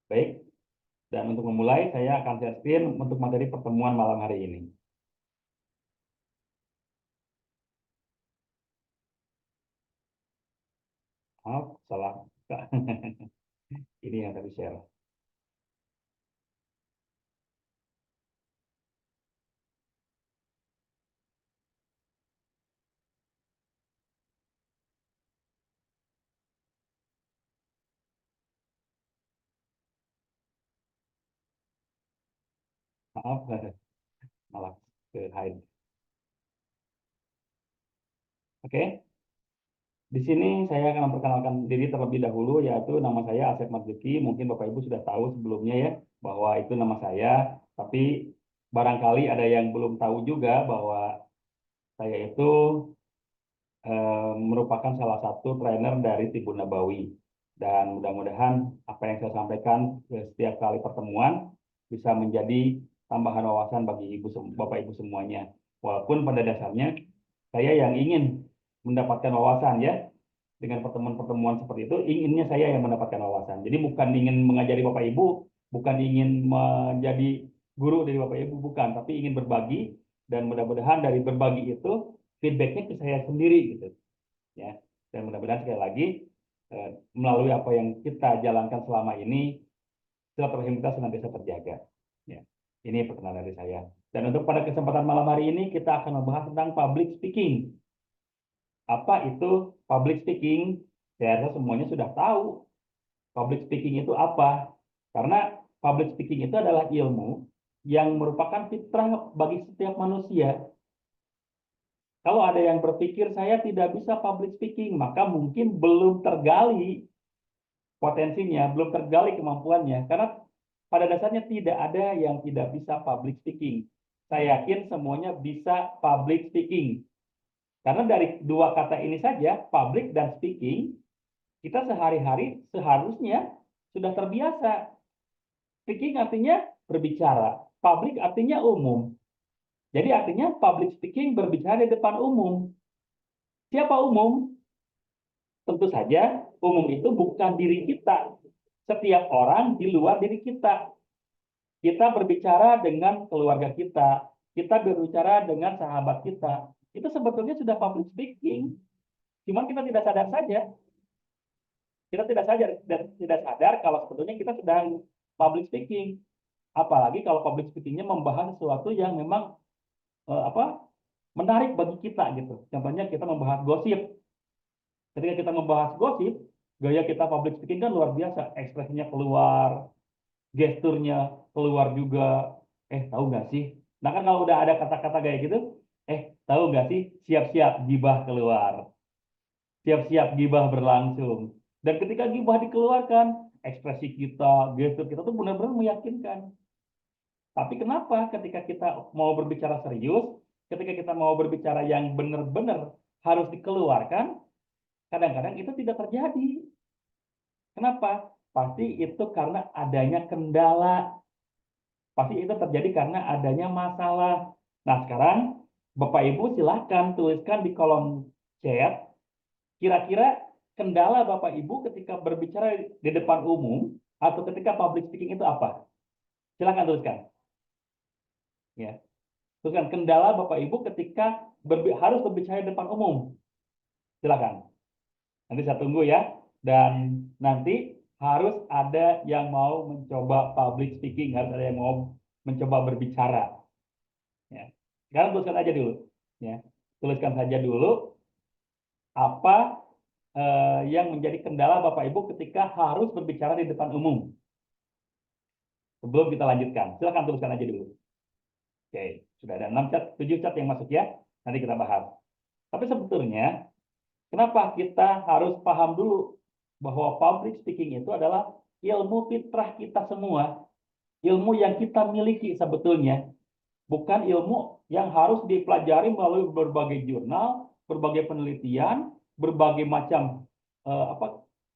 Baik, dan untuk memulai, saya akan share screen untuk materi pertemuan malam hari ini. Maaf, salah. Ini yang tadi share. Maaf, malah ke hide. Oke, di sini saya akan memperkenalkan diri terlebih dahulu, yaitu nama saya Asep Marzuki. Mungkin Bapak Ibu sudah tahu sebelumnya ya, bahwa itu nama saya. Tapi barangkali ada yang belum tahu juga bahwa saya itu merupakan salah satu trainer dari Tibun Nabawi. Dan mudah-mudahan apa yang saya sampaikan setiap kali pertemuan bisa menjadi tambahan wawasan bagi Bapak Ibu semuanya. Walaupun pada dasarnya saya yang ingin mendapatkan wawasan ya, dengan pertemuan-pertemuan seperti itu, inginnya saya yang mendapatkan wawasan. Jadi bukan ingin mengajari Bapak Ibu, bukan ingin menjadi guru dari Bapak Ibu, bukan, tapi ingin berbagi, dan mudah-mudahan dari berbagi itu feedbacknya ke saya sendiri gitu ya. Dan mudah-mudahan sekali lagi melalui apa yang kita jalankan selama ini, silaturahim kita senantiasa terjaga. Ya. Ini perkenalan dari saya. Dan untuk pada kesempatan malam hari ini kita akan membahas tentang public speaking. Apa itu public speaking? Saya rasa semuanya sudah tahu public speaking itu apa. Karena public speaking itu adalah ilmu yang merupakan fitrah bagi setiap manusia. Kalau ada yang berpikir saya tidak bisa public speaking, maka mungkin belum tergali potensinya, belum tergali kemampuannya. Karena pada dasarnya tidak ada yang tidak bisa public speaking. Saya yakin semuanya bisa public speaking. Karena dari dua kata ini saja, public dan speaking, kita sehari-hari seharusnya sudah terbiasa. Speaking artinya berbicara, public artinya umum. Jadi artinya public speaking berbicara di depan umum. Siapa umum? Tentu saja umum itu bukan diri kita. Setiap orang di luar diri kita. Kita berbicara dengan keluarga kita. Kita berbicara dengan sahabat kita. Itu sebetulnya sudah public speaking. Cuman kita tidak sadar saja. Kita tidak sadar kalau sebetulnya kita sedang public speaking. Apalagi kalau public speakingnya membahas sesuatu yang memang apa menarik bagi kita gitu. Contohnya kita membahas gosip. Ketika kita membahas gosip, gaya kita public speaking kan luar biasa. Ekspresinya keluar, gesturnya keluar juga. Tahu nggak sih? Nah kan kalau udah ada kata-kata kayak gitu, tahu nggak sih? Siap-siap gibah keluar. Siap-siap gibah berlangsung. Dan ketika gibah dikeluarkan, ekspresi kita, gestur kita tuh benar-benar meyakinkan. Tapi kenapa ketika kita mau berbicara serius, ketika kita mau berbicara yang benar-benar harus dikeluarkan, kadang-kadang itu tidak terjadi. Kenapa? Pasti itu karena adanya kendala. Pasti itu terjadi karena adanya masalah. Nah, sekarang Bapak Ibu silahkan tuliskan di kolom chat, kira-kira kendala Bapak Ibu ketika berbicara di depan umum atau ketika public speaking itu apa? Silahkan tuliskan. Ya. Tuliskan kendala Bapak Ibu ketika harus berbicara di depan umum. Silakan. Nanti saya tunggu ya. Dan nanti harus ada yang mau mencoba public speaking, harus ada yang mau mencoba berbicara. Ya. Sekarang tuliskan aja dulu. Ya. Tuliskan saja dulu apa yang menjadi kendala Bapak Ibu ketika harus berbicara di depan umum. Sebelum kita lanjutkan, silakan tuliskan aja dulu. Oke, sudah ada 6 chat, 7 chat yang masuk ya. Nanti kita bahas. Tapi sebetulnya, kenapa kita harus paham dulu bahwa public speaking itu adalah ilmu fitrah kita semua, ilmu yang kita miliki sebetulnya, bukan ilmu yang harus dipelajari melalui berbagai jurnal, berbagai penelitian, berbagai macam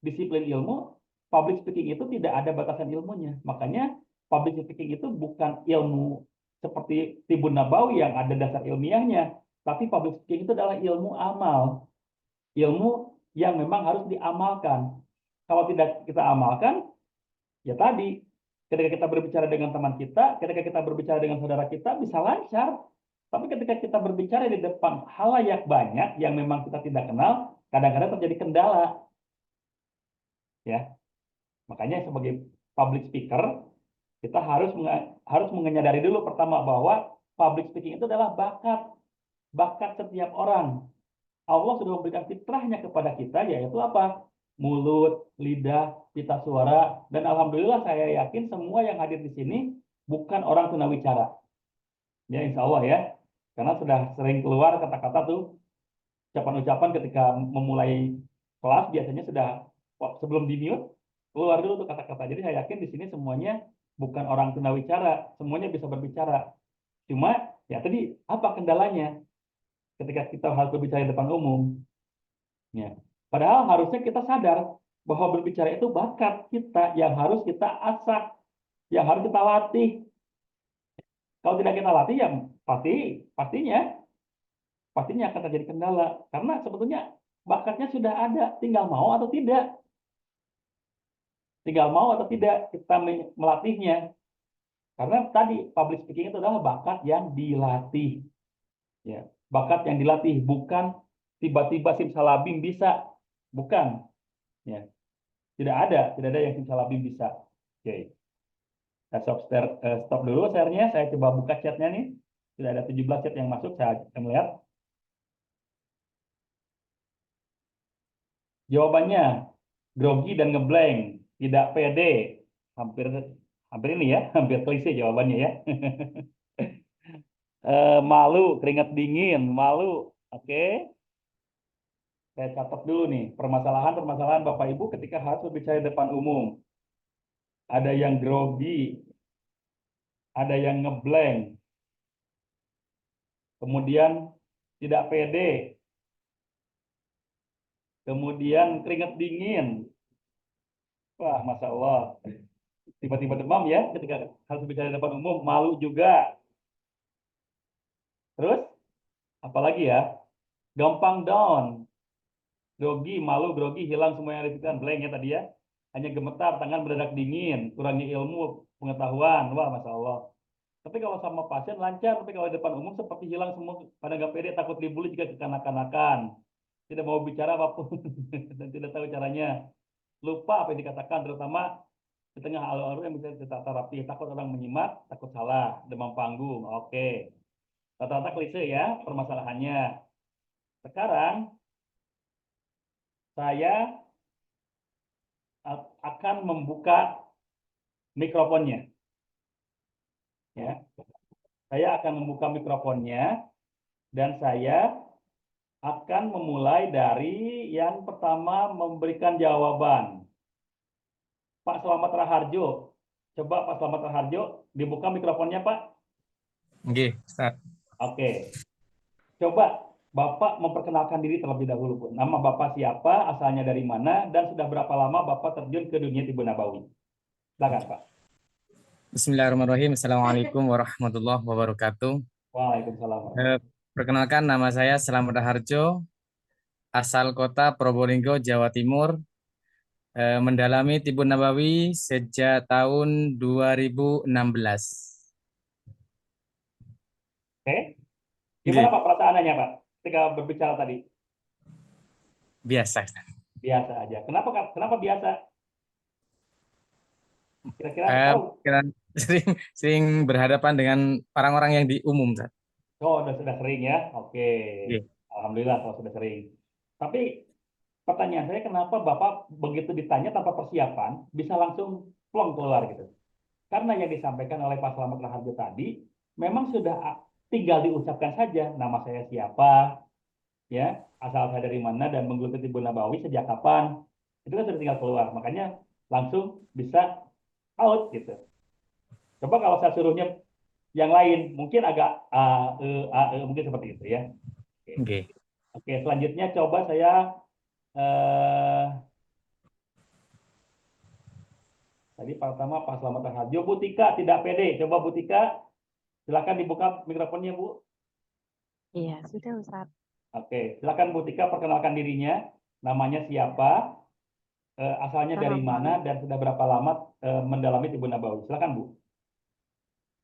disiplin ilmu. Public speaking itu tidak ada batasan ilmunya. Makanya public speaking itu bukan ilmu seperti Tibun Nabawi yang ada dasar ilmiahnya, tapi public speaking itu adalah ilmu amal, ilmu yang memang harus diamalkan. Kalau tidak kita amalkan, Ya tadi, ketika kita berbicara dengan teman kita, ketika kita berbicara dengan saudara kita bisa lancar. Tapi ketika kita berbicara di depan halayak banyak yang memang kita tidak kenal, kadang-kadang terjadi kendala. Ya, makanya sebagai public speaker, kita harus menyadari dulu pertama bahwa public speaking itu adalah bakat setiap orang. Allah sudah memberikan fitrahnya kepada kita, yaitu apa? Mulut, lidah, pita suara, dan alhamdulillah saya yakin semua yang hadir di sini bukan orang tunawicara. Ya, insya Allah ya. Karena sudah sering keluar kata-kata tuh, ucapan-ucapan ketika memulai kelas biasanya sudah sebelum di mute, keluar dulu tuh kata-kata. Jadi saya yakin di sini semuanya bukan orang tunawicara, semuanya bisa berbicara. Cuma ya tadi apa kendalanya ketika kita harus berbicara di depan umum? Ya. Padahal harusnya kita sadar bahwa berbicara itu bakat kita yang harus kita asah, yang harus kita latih. Kalau tidak kita latih, ya pastinya akan terjadi kendala. Karena sebetulnya bakatnya sudah ada, tinggal mau atau tidak. Tinggal mau atau tidak kita melatihnya. Karena tadi public speaking itu adalah bakat yang dilatih. Ya, bakat yang dilatih, bukan tiba-tiba simsalabim bisa. Bukan. Ya, tidak ada yang simsalabim bisa. Oke. Saya stop dulu share-nya. Saya coba buka chat-nya nih. Sudah ada 17 chat yang masuk. Saya melihat. Jawabannya grogi dan ngeblank, tidak pede. Hampir hampir ini ya, hampir klise jawabannya ya. Malu, keringat dingin, malu. Oke, saya catat dulu nih permasalahan Bapak Ibu ketika harus berbicara di depan umum. Ada yang grogi, ada yang ngeblank, kemudian tidak pede, kemudian keringat dingin. Wah, masya Allah. Tiba-tiba demam ya ketika harus berbicara di depan umum, malu juga. Terus apalagi ya? Gampang down, grogi, malu, grogi, hilang semua yang dipikirkan, blank ya tadi ya. Hanya gemetar, tangan mendadak dingin, kurangnya ilmu, pengetahuan. Wah, masya Allah. Tapi kalau sama pasien lancar, tapi kalau di depan umum seperti hilang semua, pada nggak pede, takut dibully jika kekanak-kanakan. Tidak mau bicara apapun dan tidak tahu caranya. Lupa apa yang dikatakan, terutama di tengah alur-alur yang bisa ditata rapi. Takut orang menyimak, takut salah, demam panggung. Oke. Rata-rata klise ya permasalahannya. Sekarang saya akan membuka mikrofonnya. Ya, saya akan membuka mikrofonnya dan saya akan memulai dari yang pertama memberikan jawaban. Pak Slamet Raharjo, coba Pak Slamet Raharjo dibuka mikrofonnya Pak. Oke, Ustaz. Oke, coba Bapak memperkenalkan diri terlebih dahulu, Bu. Nama Bapak siapa, asalnya dari mana, dan sudah berapa lama Bapak terjun ke dunia Tibu Nabawi? Silakan Pak. Bismillahirrahmanirrahim. Assalamualaikum warahmatullahi wabarakatuh. Waalaikumsalam. Perkenalkan, nama saya Slamet Raharjo, asal kota Probolinggo, Jawa Timur. Mendalami Tibbun Nabawi sejak tahun 2016. Oke, gimana Oke, Pak perasaannya Pak ketika berbicara tadi? biasa. Biasa aja. Kenapa biasa? Kira-kira Eh, tahu? sering, sering berhadapan dengan orang-orang yang di umum, Ustaz. Oh, sudah sering ya. Oke. Oke. Alhamdulillah kalau sudah sering. Tapi pertanyaan saya kenapa Bapak begitu ditanya tanpa persiapan bisa langsung plong keluar gitu? Karena yang disampaikan oleh Pak Slamet Raharjo tadi memang sudah tinggal diucapkan saja nama saya siapa, ya, asal saya dari mana dan menggeluti Ibu Nabawi sejak kapan. Itu kan sudah tinggal keluar. Makanya langsung bisa out gitu. Coba kalau saya suruhnya yang lain, mungkin agak mungkin seperti itu ya. Oke, Oke. Oke, selanjutnya coba saya eh, tadi pertama Pak Slamet Raharjo, Bu Tika tidak pede. Coba Bu Tika, silakan dibuka mikrofonnya Bu. Iya, sudah Ustaz. Oke, silakan Bu Tika perkenalkan dirinya, namanya siapa, asalnya dari mana dan sudah berapa lama mendalami Tibbun Nabawi. Silakan Bu.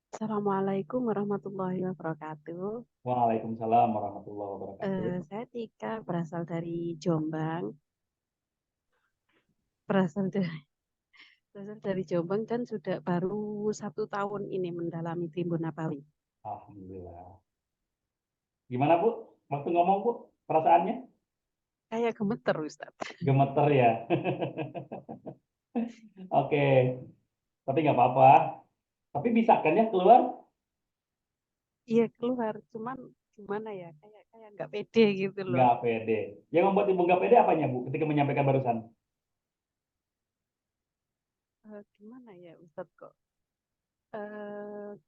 Assalamualaikum warahmatullahi wabarakatuh. Waalaikumsalam warahmatullahi wabarakatuh. Saya Tika, berasal dari Jombang. Berasal dari Jombang dan sudah baru 1 tahun ini mendalami Timbun Nabawi. Alhamdulillah. Gimana Bu? Waktu ngomong Bu, perasaannya? Kayak gemeter, Ustaz. Gemeter ya. Oke, tapi nggak apa-apa. Tapi bisa kan ya keluar? Iya keluar, cuman gimana ya? Kayak nggak pede gitu loh. Nggak pede. Yang membuat Ibu nggak pede apanya Bu ketika menyampaikan barusan? Gimana ya Ustaz kok?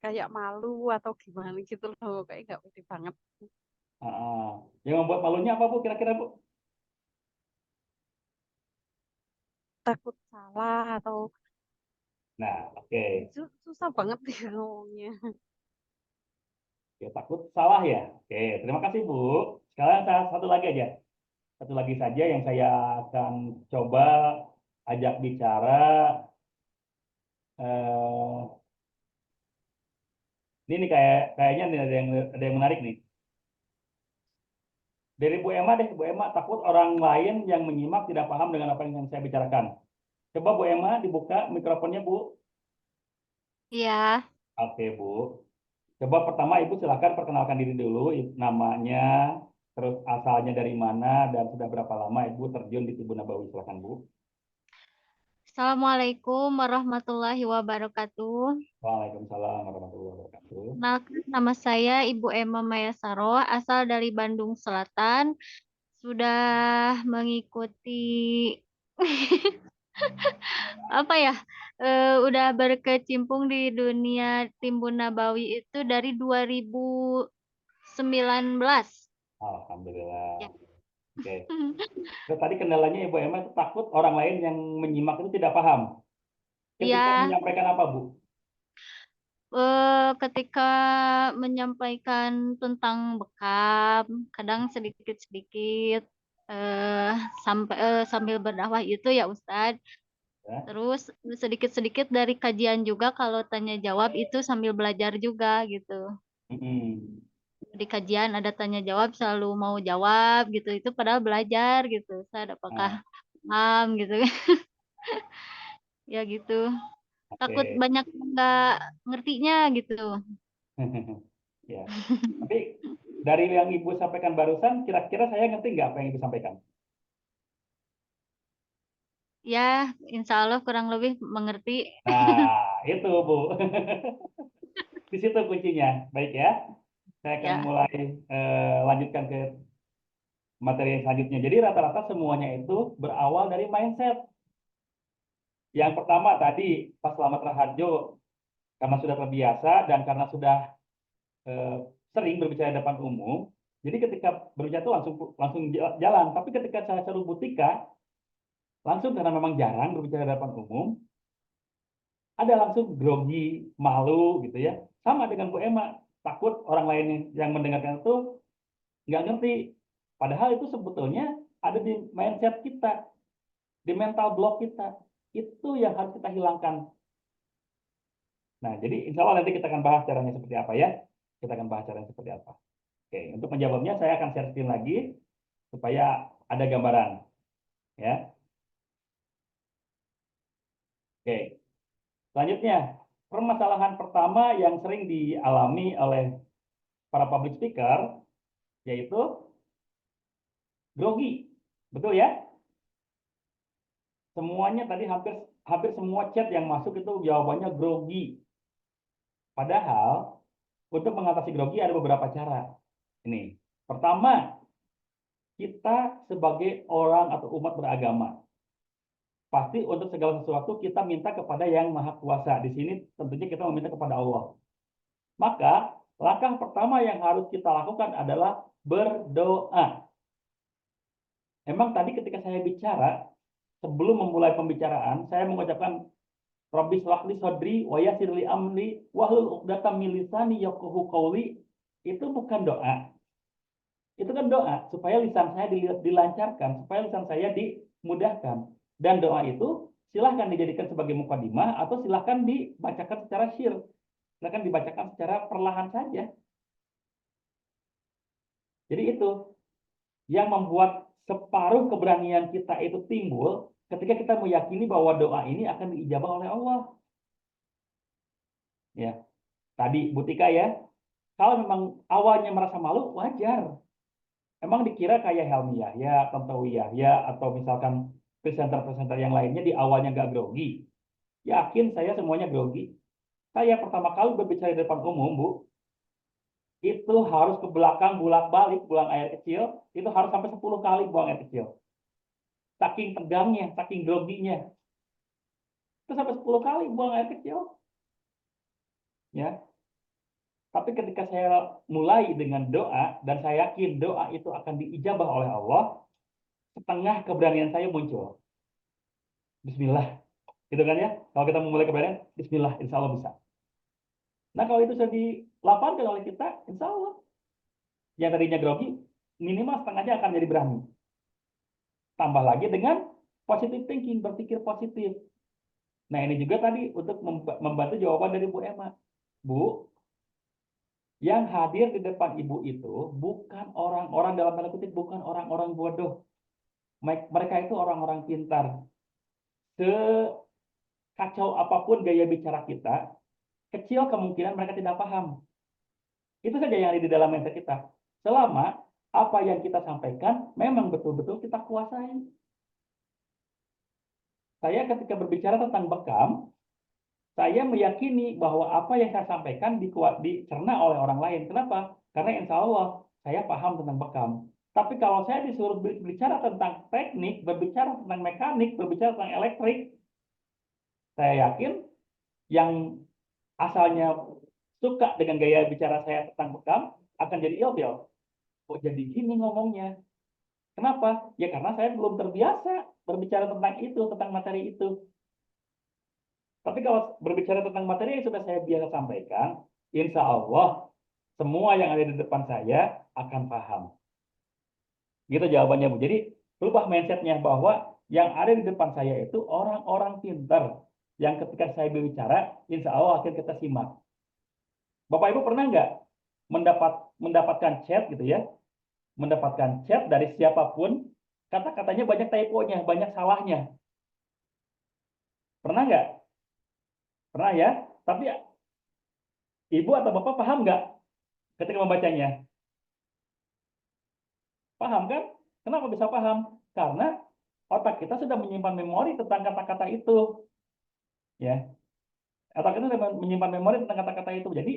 Kayak malu atau gimana gitu loh, kayak nggak pede banget. Yang membuat malunya apa Bu kira-kira Bu? Takut salah atau Nah, oke. susah banget ya ngomongnya. Ya, takut salah ya. Oke, terima kasih Bu. Sekarang satu lagi aja. Satu lagi saja yang saya akan coba ajak bicara. Eh, ini nih kayaknya nih ada yang menarik nih. Dari Bu Emma deh, Bu Emma takut orang lain yang menyimak tidak paham dengan apa yang saya bicarakan. Coba Bu Emma dibuka mikrofonnya Bu. Iya, Oke Bu. Coba pertama Ibu silakan perkenalkan diri dulu, namanya, terus asalnya dari mana dan sudah berapa lama Ibu terjun di Tibbun Nabawi. Silakan Bu. Assalamualaikum warahmatullahi wabarakatuh. Waalaikumsalam warahmatullahi wabarakatuh. Kenalkan, nama saya Ibu Emma Mayasaro, asal dari Bandung Selatan. Sudah mengikuti apa ya? Udah berkecimpung di dunia Timbun Nabawi itu dari 2019. Alhamdulillah. Ya. Oke. Terus tadi kendalanya Ibu Emma itu takut orang lain yang menyimak itu tidak paham. Ketika Ya, menyampaikan apa Bu? ketika menyampaikan tentang bekam, kadang sedikit-sedikit sambil berdakwah itu ya Ustadz. Ya. Terus sedikit-sedikit dari kajian juga kalau tanya jawab itu sambil belajar juga gitu. Mm-mm. Di kajian ada tanya jawab selalu mau jawab gitu. Itu padahal belajar gitu. Ustadz apakah Nah, paham gitu. Ya gitu. Takut oke. banyak nggak ngertinya gitu. Ya. Tapi dari yang Ibu sampaikan barusan, kira-kira saya ngerti nggak apa yang Ibu sampaikan? Ya, insya Allah kurang lebih mengerti. Nah, itu Bu. Di situ kuncinya. Baik ya. Saya akan Ya, mulai lanjutkan ke materi yang selanjutnya. Jadi rata-rata semuanya itu berawal dari mindset. Yang pertama tadi pas selamat raharjo, karena sudah terbiasa dan karena sudah eh, sering berbicara di depan umum, jadi ketika berbicara itu langsung langsung jalan. Tapi ketika saya suruh Butika, langsung karena memang jarang berbicara di depan umum, ada langsung grogi, malu gitu ya. Sama dengan Bu Emma, takut orang lain yang mendengarkan itu nggak ngerti. Padahal itu sebetulnya ada di mindset kita, di mental block kita. Itu yang harus kita hilangkan. Nah, jadi insya Allah nanti kita akan bahas caranya seperti apa ya. Kita akan bahas caranya seperti apa. Oke, untuk menjawabnya saya akan share screen lagi supaya ada gambaran. Ya. Oke, selanjutnya permasalahan pertama yang sering dialami oleh para public speaker yaitu grogi. Betul ya? Semuanya tadi hampir hampir semua chat yang masuk itu jawabannya grogi. Padahal untuk mengatasi grogi ada beberapa cara. Ini. Pertama, kita sebagai orang atau umat beragama, pasti untuk segala sesuatu kita minta kepada yang maha kuasa. Di sini tentunya kita meminta kepada Allah. Maka langkah pertama yang harus kita lakukan adalah berdoa. Emang tadi ketika saya bicara, sebelum memulai pembicaraan, saya mengucapkan Rabbi shrah li sadri wa yassir li amri wahlul 'uqdatam min lisani yafqahu qawli. Itu bukan doa. Itu kan doa supaya lisan saya dilancarkan, supaya lisan saya dimudahkan. Dan doa itu silahkan dijadikan sebagai mukadimah atau silahkan dibacakan secara syir. Silahkan dibacakan secara perlahan saja. Jadi itu yang membuat separuh keberanian kita itu timbul ketika kita meyakini bahwa doa ini akan diijabah oleh Allah. Ya, tadi Bu Tika ya, kalau memang awalnya merasa malu, wajar. Emang dikira kayak Helmi Yahya, Tontowi Yahya, atau misalkan presenter-presenter yang lainnya di awalnya nggak grogi. Yakin saya semuanya grogi. Saya pertama kali berbicara di depan umum, Bu, itu harus ke belakang bolak-balik buang air kecil, itu harus sampai 10 kali buang air kecil. Saking tegangnya, saking groginya. Itu sampai 10 kali buang air kecil. Ya. Tapi ketika saya mulai dengan doa, dan saya yakin doa itu akan diijabah oleh Allah, setengah keberanian saya muncul. Bismillah. Gitu kan ya? Kalau kita memulai keberanian, Bismillah, insya Allah bisa. Nah, kalau itu sudah dilapangkan oleh kita, insya Allah. Yang tadinya grogi, minimal setengahnya akan jadi berani. Tambah lagi dengan positive thinking, berpikir positif. Nah, ini juga tadi untuk membantu jawaban dari Bu Emma. Bu, yang hadir di depan Ibu itu bukan orang-orang dalam tanda kutip, bukan orang-orang bodoh. Mereka itu orang-orang pintar. Sekacau apapun gaya bicara kita, kecil kemungkinan mereka tidak paham. Itu saja yang ada di dalam mindset kita. Selama apa yang kita sampaikan memang betul-betul kita kuasai. Saya ketika berbicara tentang bekam, saya meyakini bahwa apa yang saya sampaikan dicerna oleh orang lain. Kenapa? Karena insya Allah saya paham tentang bekam. Tapi kalau saya disuruh berbicara tentang teknik, berbicara tentang mekanik, berbicara tentang elektrik, saya yakin yang asalnya suka dengan gaya bicara saya tentang bekam akan jadi ilfil. Kok jadi gini ngomongnya? Kenapa? Ya karena saya belum terbiasa berbicara tentang itu, tentang materi itu. Tapi kalau berbicara tentang materi yang sudah saya biasa sampaikan, insya Allah semua yang ada di depan saya akan paham. Gitu jawabannya, Bu. Jadi rubah mindsetnya bahwa yang ada di depan saya itu orang-orang pintar yang ketika saya berbicara, insya Allah akan kita simak. Bapak Ibu pernah nggak mendapatkan chat gitu ya? Mendapatkan chat dari siapapun, kata-katanya banyak typonya, banyak salahnya. Pernah nggak? Pernah ya? Tapi Ibu atau Bapak paham nggak ketika membacanya? Paham kan? Kenapa bisa paham? Karena otak kita sudah menyimpan memori tentang kata-kata itu. Ya, otak kita sudah menyimpan memori tentang kata-kata itu. Jadi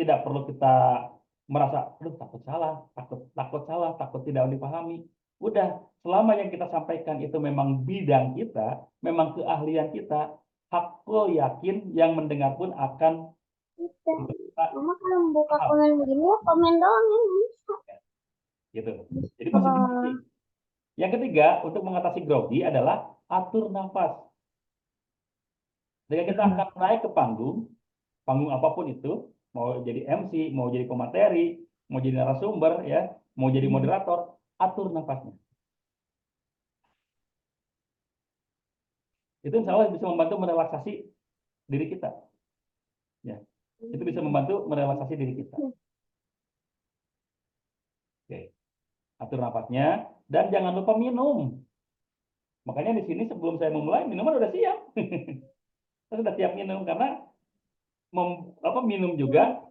tidak perlu kita merasa, aduh takut salah, takut salah, takut tidak dipahami. Udah, selama yang kita sampaikan itu memang bidang kita, memang keahlian kita, hakul yakin yang mendengar pun akan Mama kalau buka paham. komen begini ya komen doang ya bisa. Gitu. Jadi positif thinking. Yang ketiga, untuk mengatasi grogi adalah atur nafas. Ketika kita akan naik ke panggung apapun itu, mau jadi MC, mau jadi pemateri, mau jadi narasumber, ya, mau jadi moderator, atur nafasnya. Itu insya Allah bisa membantu merelaksasi diri kita. Ya, itu bisa membantu merelaksasi diri kita. Oke, atur nafasnya dan jangan lupa minum. Makanya di sini sebelum saya memulai minuman udah siap. Saya sudah siap minum karena minum juga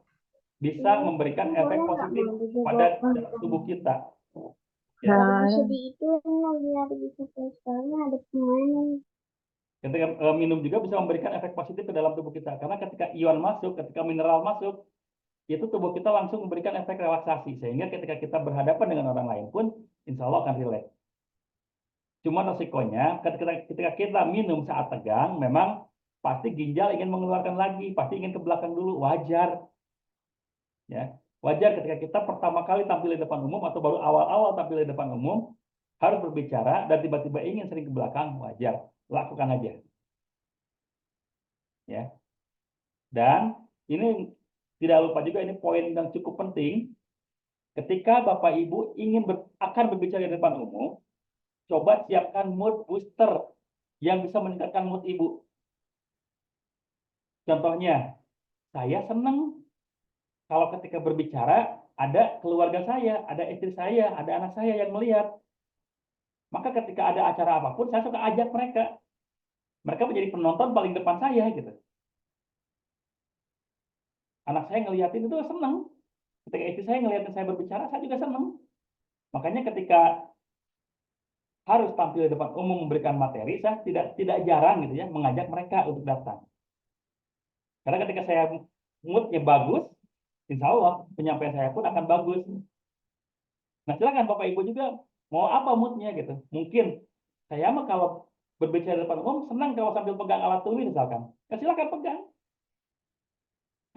bisa memberikan efek positif pada tubuh kita. Ya. Sedih itu biar bisa sekarang ada pemain. Ketika minum juga bisa memberikan efek positif ke dalam tubuh kita. Karena ketika ion masuk, ketika mineral masuk, itu tubuh kita langsung memberikan efek relaksasi. Sehingga ketika kita berhadapan dengan orang lain pun, insya Allah akan rileks. Cuma resikonya, ketika kita minum saat tegang, memang pasti ginjal ingin mengeluarkan lagi, pasti ingin ke belakang dulu, wajar. Ya, wajar ketika kita pertama kali tampil di depan umum atau baru awal-awal tampil di depan umum, harus berbicara dan tiba-tiba ingin sering ke belakang, wajar. Lakukan aja. Ya. Dan ini tidak lupa juga, ini poin yang cukup penting. Ketika Bapak Ibu akan berbicara di depan umum, coba siapkan mood booster. yang bisa meningkatkan mood ibu. Contohnya, saya senang kalau ketika berbicara ada keluarga saya, ada istri saya, ada anak saya yang melihat. Maka ketika ada acara apapun, saya suka ajak mereka. Mereka menjadi penonton paling depan saya gitu. Anak saya ngeliatin itu senang. Ketika istri saya ngeliatin saya berbicara, saya juga senang. Makanya ketika harus tampil di depan umum memberikan materi, saya tidak jarang gitu ya mengajak mereka untuk datang. Karena ketika saya moodnya bagus, insya Allah penyampaian saya pun akan bagus. Nah silakan Bapak Ibu juga mau apa moodnya gitu. Mungkin saya mah kalau berbicara di depan umum senang kalau sambil pegang alat tulis misalkan. Ya silakan pegang.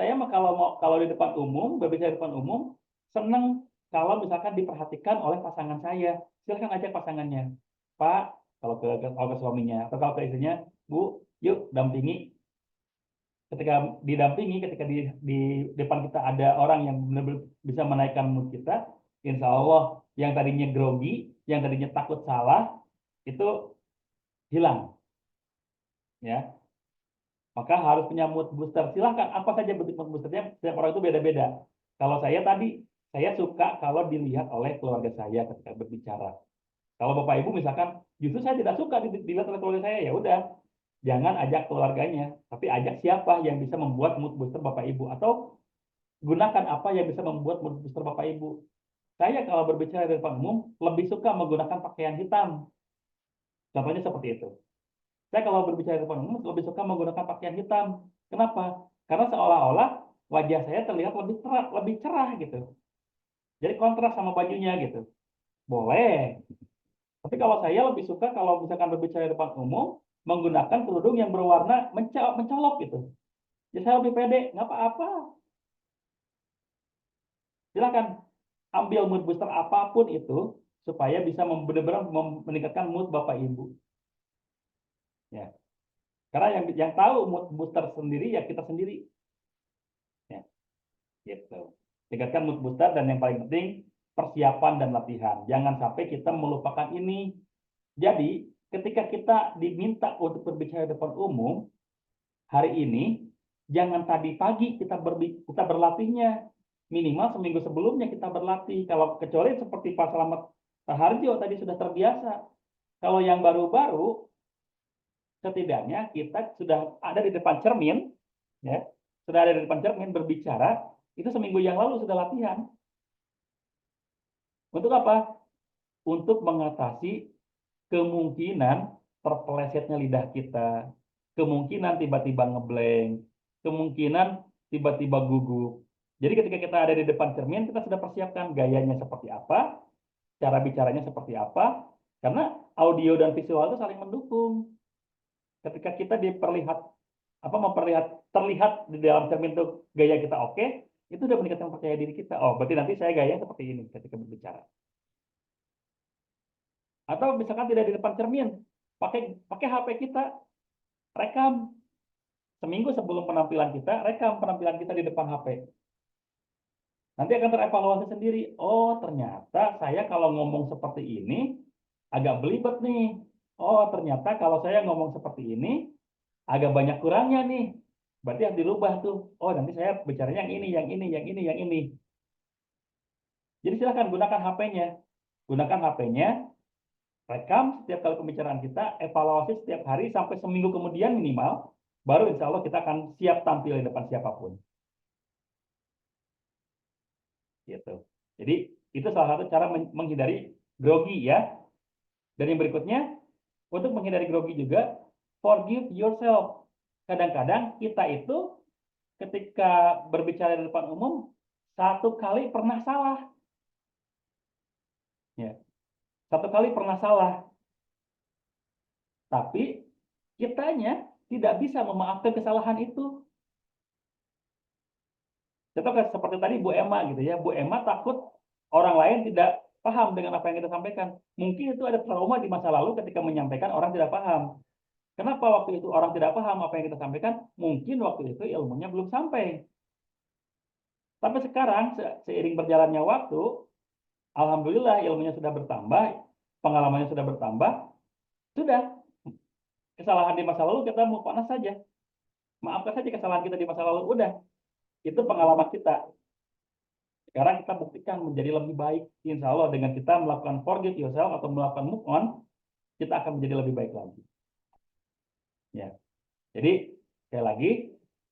Saya mah kalau di depan umum berbicara di depan umum senang kalau misalkan diperhatikan oleh pasangan saya. Silakan ajak pasangannya. Pak, kalau ke suaminya atau kalau ke istrinya, Bu, yuk dampingi. Ketika didampingi, ketika di depan kita ada orang yang benar-benar bisa menaikkan mood kita, insya Allah yang tadinya grogi, yang tadinya takut salah, itu hilang. Ya, maka harus punya mood booster. Silahkan, apa saja bentuk mood boosternya, setiap orang itu beda-beda. Kalau saya tadi, saya suka kalau dilihat oleh keluarga saya ketika berbicara. Kalau Bapak Ibu misalkan, justru saya tidak suka dilihat oleh keluarga saya, ya udah, jangan ajak keluarganya, tapi ajak siapa yang bisa membuat mood booster Bapak Ibu, atau gunakan apa yang bisa membuat mood booster Bapak Ibu. Saya kalau berbicara di depan umum lebih suka menggunakan pakaian hitam. Contohnya seperti itu. Saya kalau berbicara di depan umum lebih suka menggunakan pakaian hitam. Kenapa? Karena seolah-olah wajah saya terlihat lebih cerah gitu. Jadi kontras sama bajunya gitu. Boleh. Tapi kalau saya lebih suka kalau misalkan berbicara di depan umum menggunakan kerudung yang berwarna mencolok gitu. Jadi saya lebih pede, nggak apa-apa. Silakan ambil mood booster apapun itu supaya bisa benar-benar meningkatkan mood Bapak Ibu. Ya. Karena yang tahu mood booster sendiri ya kita sendiri. Ya. Gitu. Tingkatkan mood booster dan yang paling penting persiapan dan latihan. Jangan sampai kita melupakan ini. Jadi, ketika kita diminta untuk berbicara di depan umum hari ini, jangan tadi pagi kita berlatihnya. Minimal seminggu sebelumnya kita berlatih. Kalau kecuali seperti Pak Slamet Harjo tadi sudah terbiasa. Kalau yang baru-baru, setidaknya kita sudah ada di depan cermin, ya, sudah ada di depan cermin berbicara, itu seminggu yang lalu sudah latihan. Untuk apa? Untuk mengatasi kemungkinan terpelesetnya lidah kita, kemungkinan tiba-tiba ngeblank, kemungkinan tiba-tiba gugup. Jadi ketika kita ada di depan cermin, kita sudah persiapkan gayanya seperti apa, cara bicaranya seperti apa, karena audio dan visual itu saling mendukung. Ketika kita terlihat di dalam cermin itu gaya kita oke, itu udah meningkatkan percaya diri kita. Oh, berarti nanti saya gaya seperti ini ketika berbicara. Atau misalkan tidak di depan cermin, pakai HP kita, rekam seminggu sebelum penampilan kita, rekam penampilan kita di depan HP. Nanti akan terevaluasi sendiri. Oh, ternyata saya kalau ngomong seperti ini agak belibet nih. Oh, ternyata kalau saya ngomong seperti ini agak banyak kurangnya nih. Berarti harus dirubah tuh. Oh, nanti saya bicaranya yang ini, yang ini, yang ini, yang ini. Jadi silakan gunakan HP-nya. Gunakan HP-nya, rekam setiap kali pembicaraan kita, evaluasi setiap hari sampai seminggu kemudian minimal, baru insya Allah kita akan siap tampil di depan siapapun. Gitu. Jadi itu salah satu cara menghindari grogi ya. Dan yang berikutnya, untuk menghindari grogi juga, forgive yourself. Kadang-kadang kita itu ketika berbicara di depan umum, satu kali pernah salah. Ya. Satu kali pernah salah. Tapi kitanya tidak bisa memaafkan kesalahan itu. Contoh seperti tadi Bu Emma gitu ya. Bu Emma takut orang lain tidak paham dengan apa yang kita sampaikan. Mungkin itu ada trauma di masa lalu ketika menyampaikan orang tidak paham. Kenapa waktu itu orang tidak paham apa yang kita sampaikan? Mungkin waktu itu ilmunya belum sampai. Tapi sekarang seiring berjalannya waktu, alhamdulillah ilmunya sudah bertambah, pengalamannya sudah bertambah, sudah kesalahan di masa lalu kita move on saja. Maafkan saja kesalahan kita di masa lalu, udah. Itu pengalaman kita. Sekarang kita buktikan menjadi lebih baik. Insya Allah dengan kita melakukan forgive yourself atau melakukan move on, kita akan menjadi lebih baik lagi. Ya. Jadi sekali lagi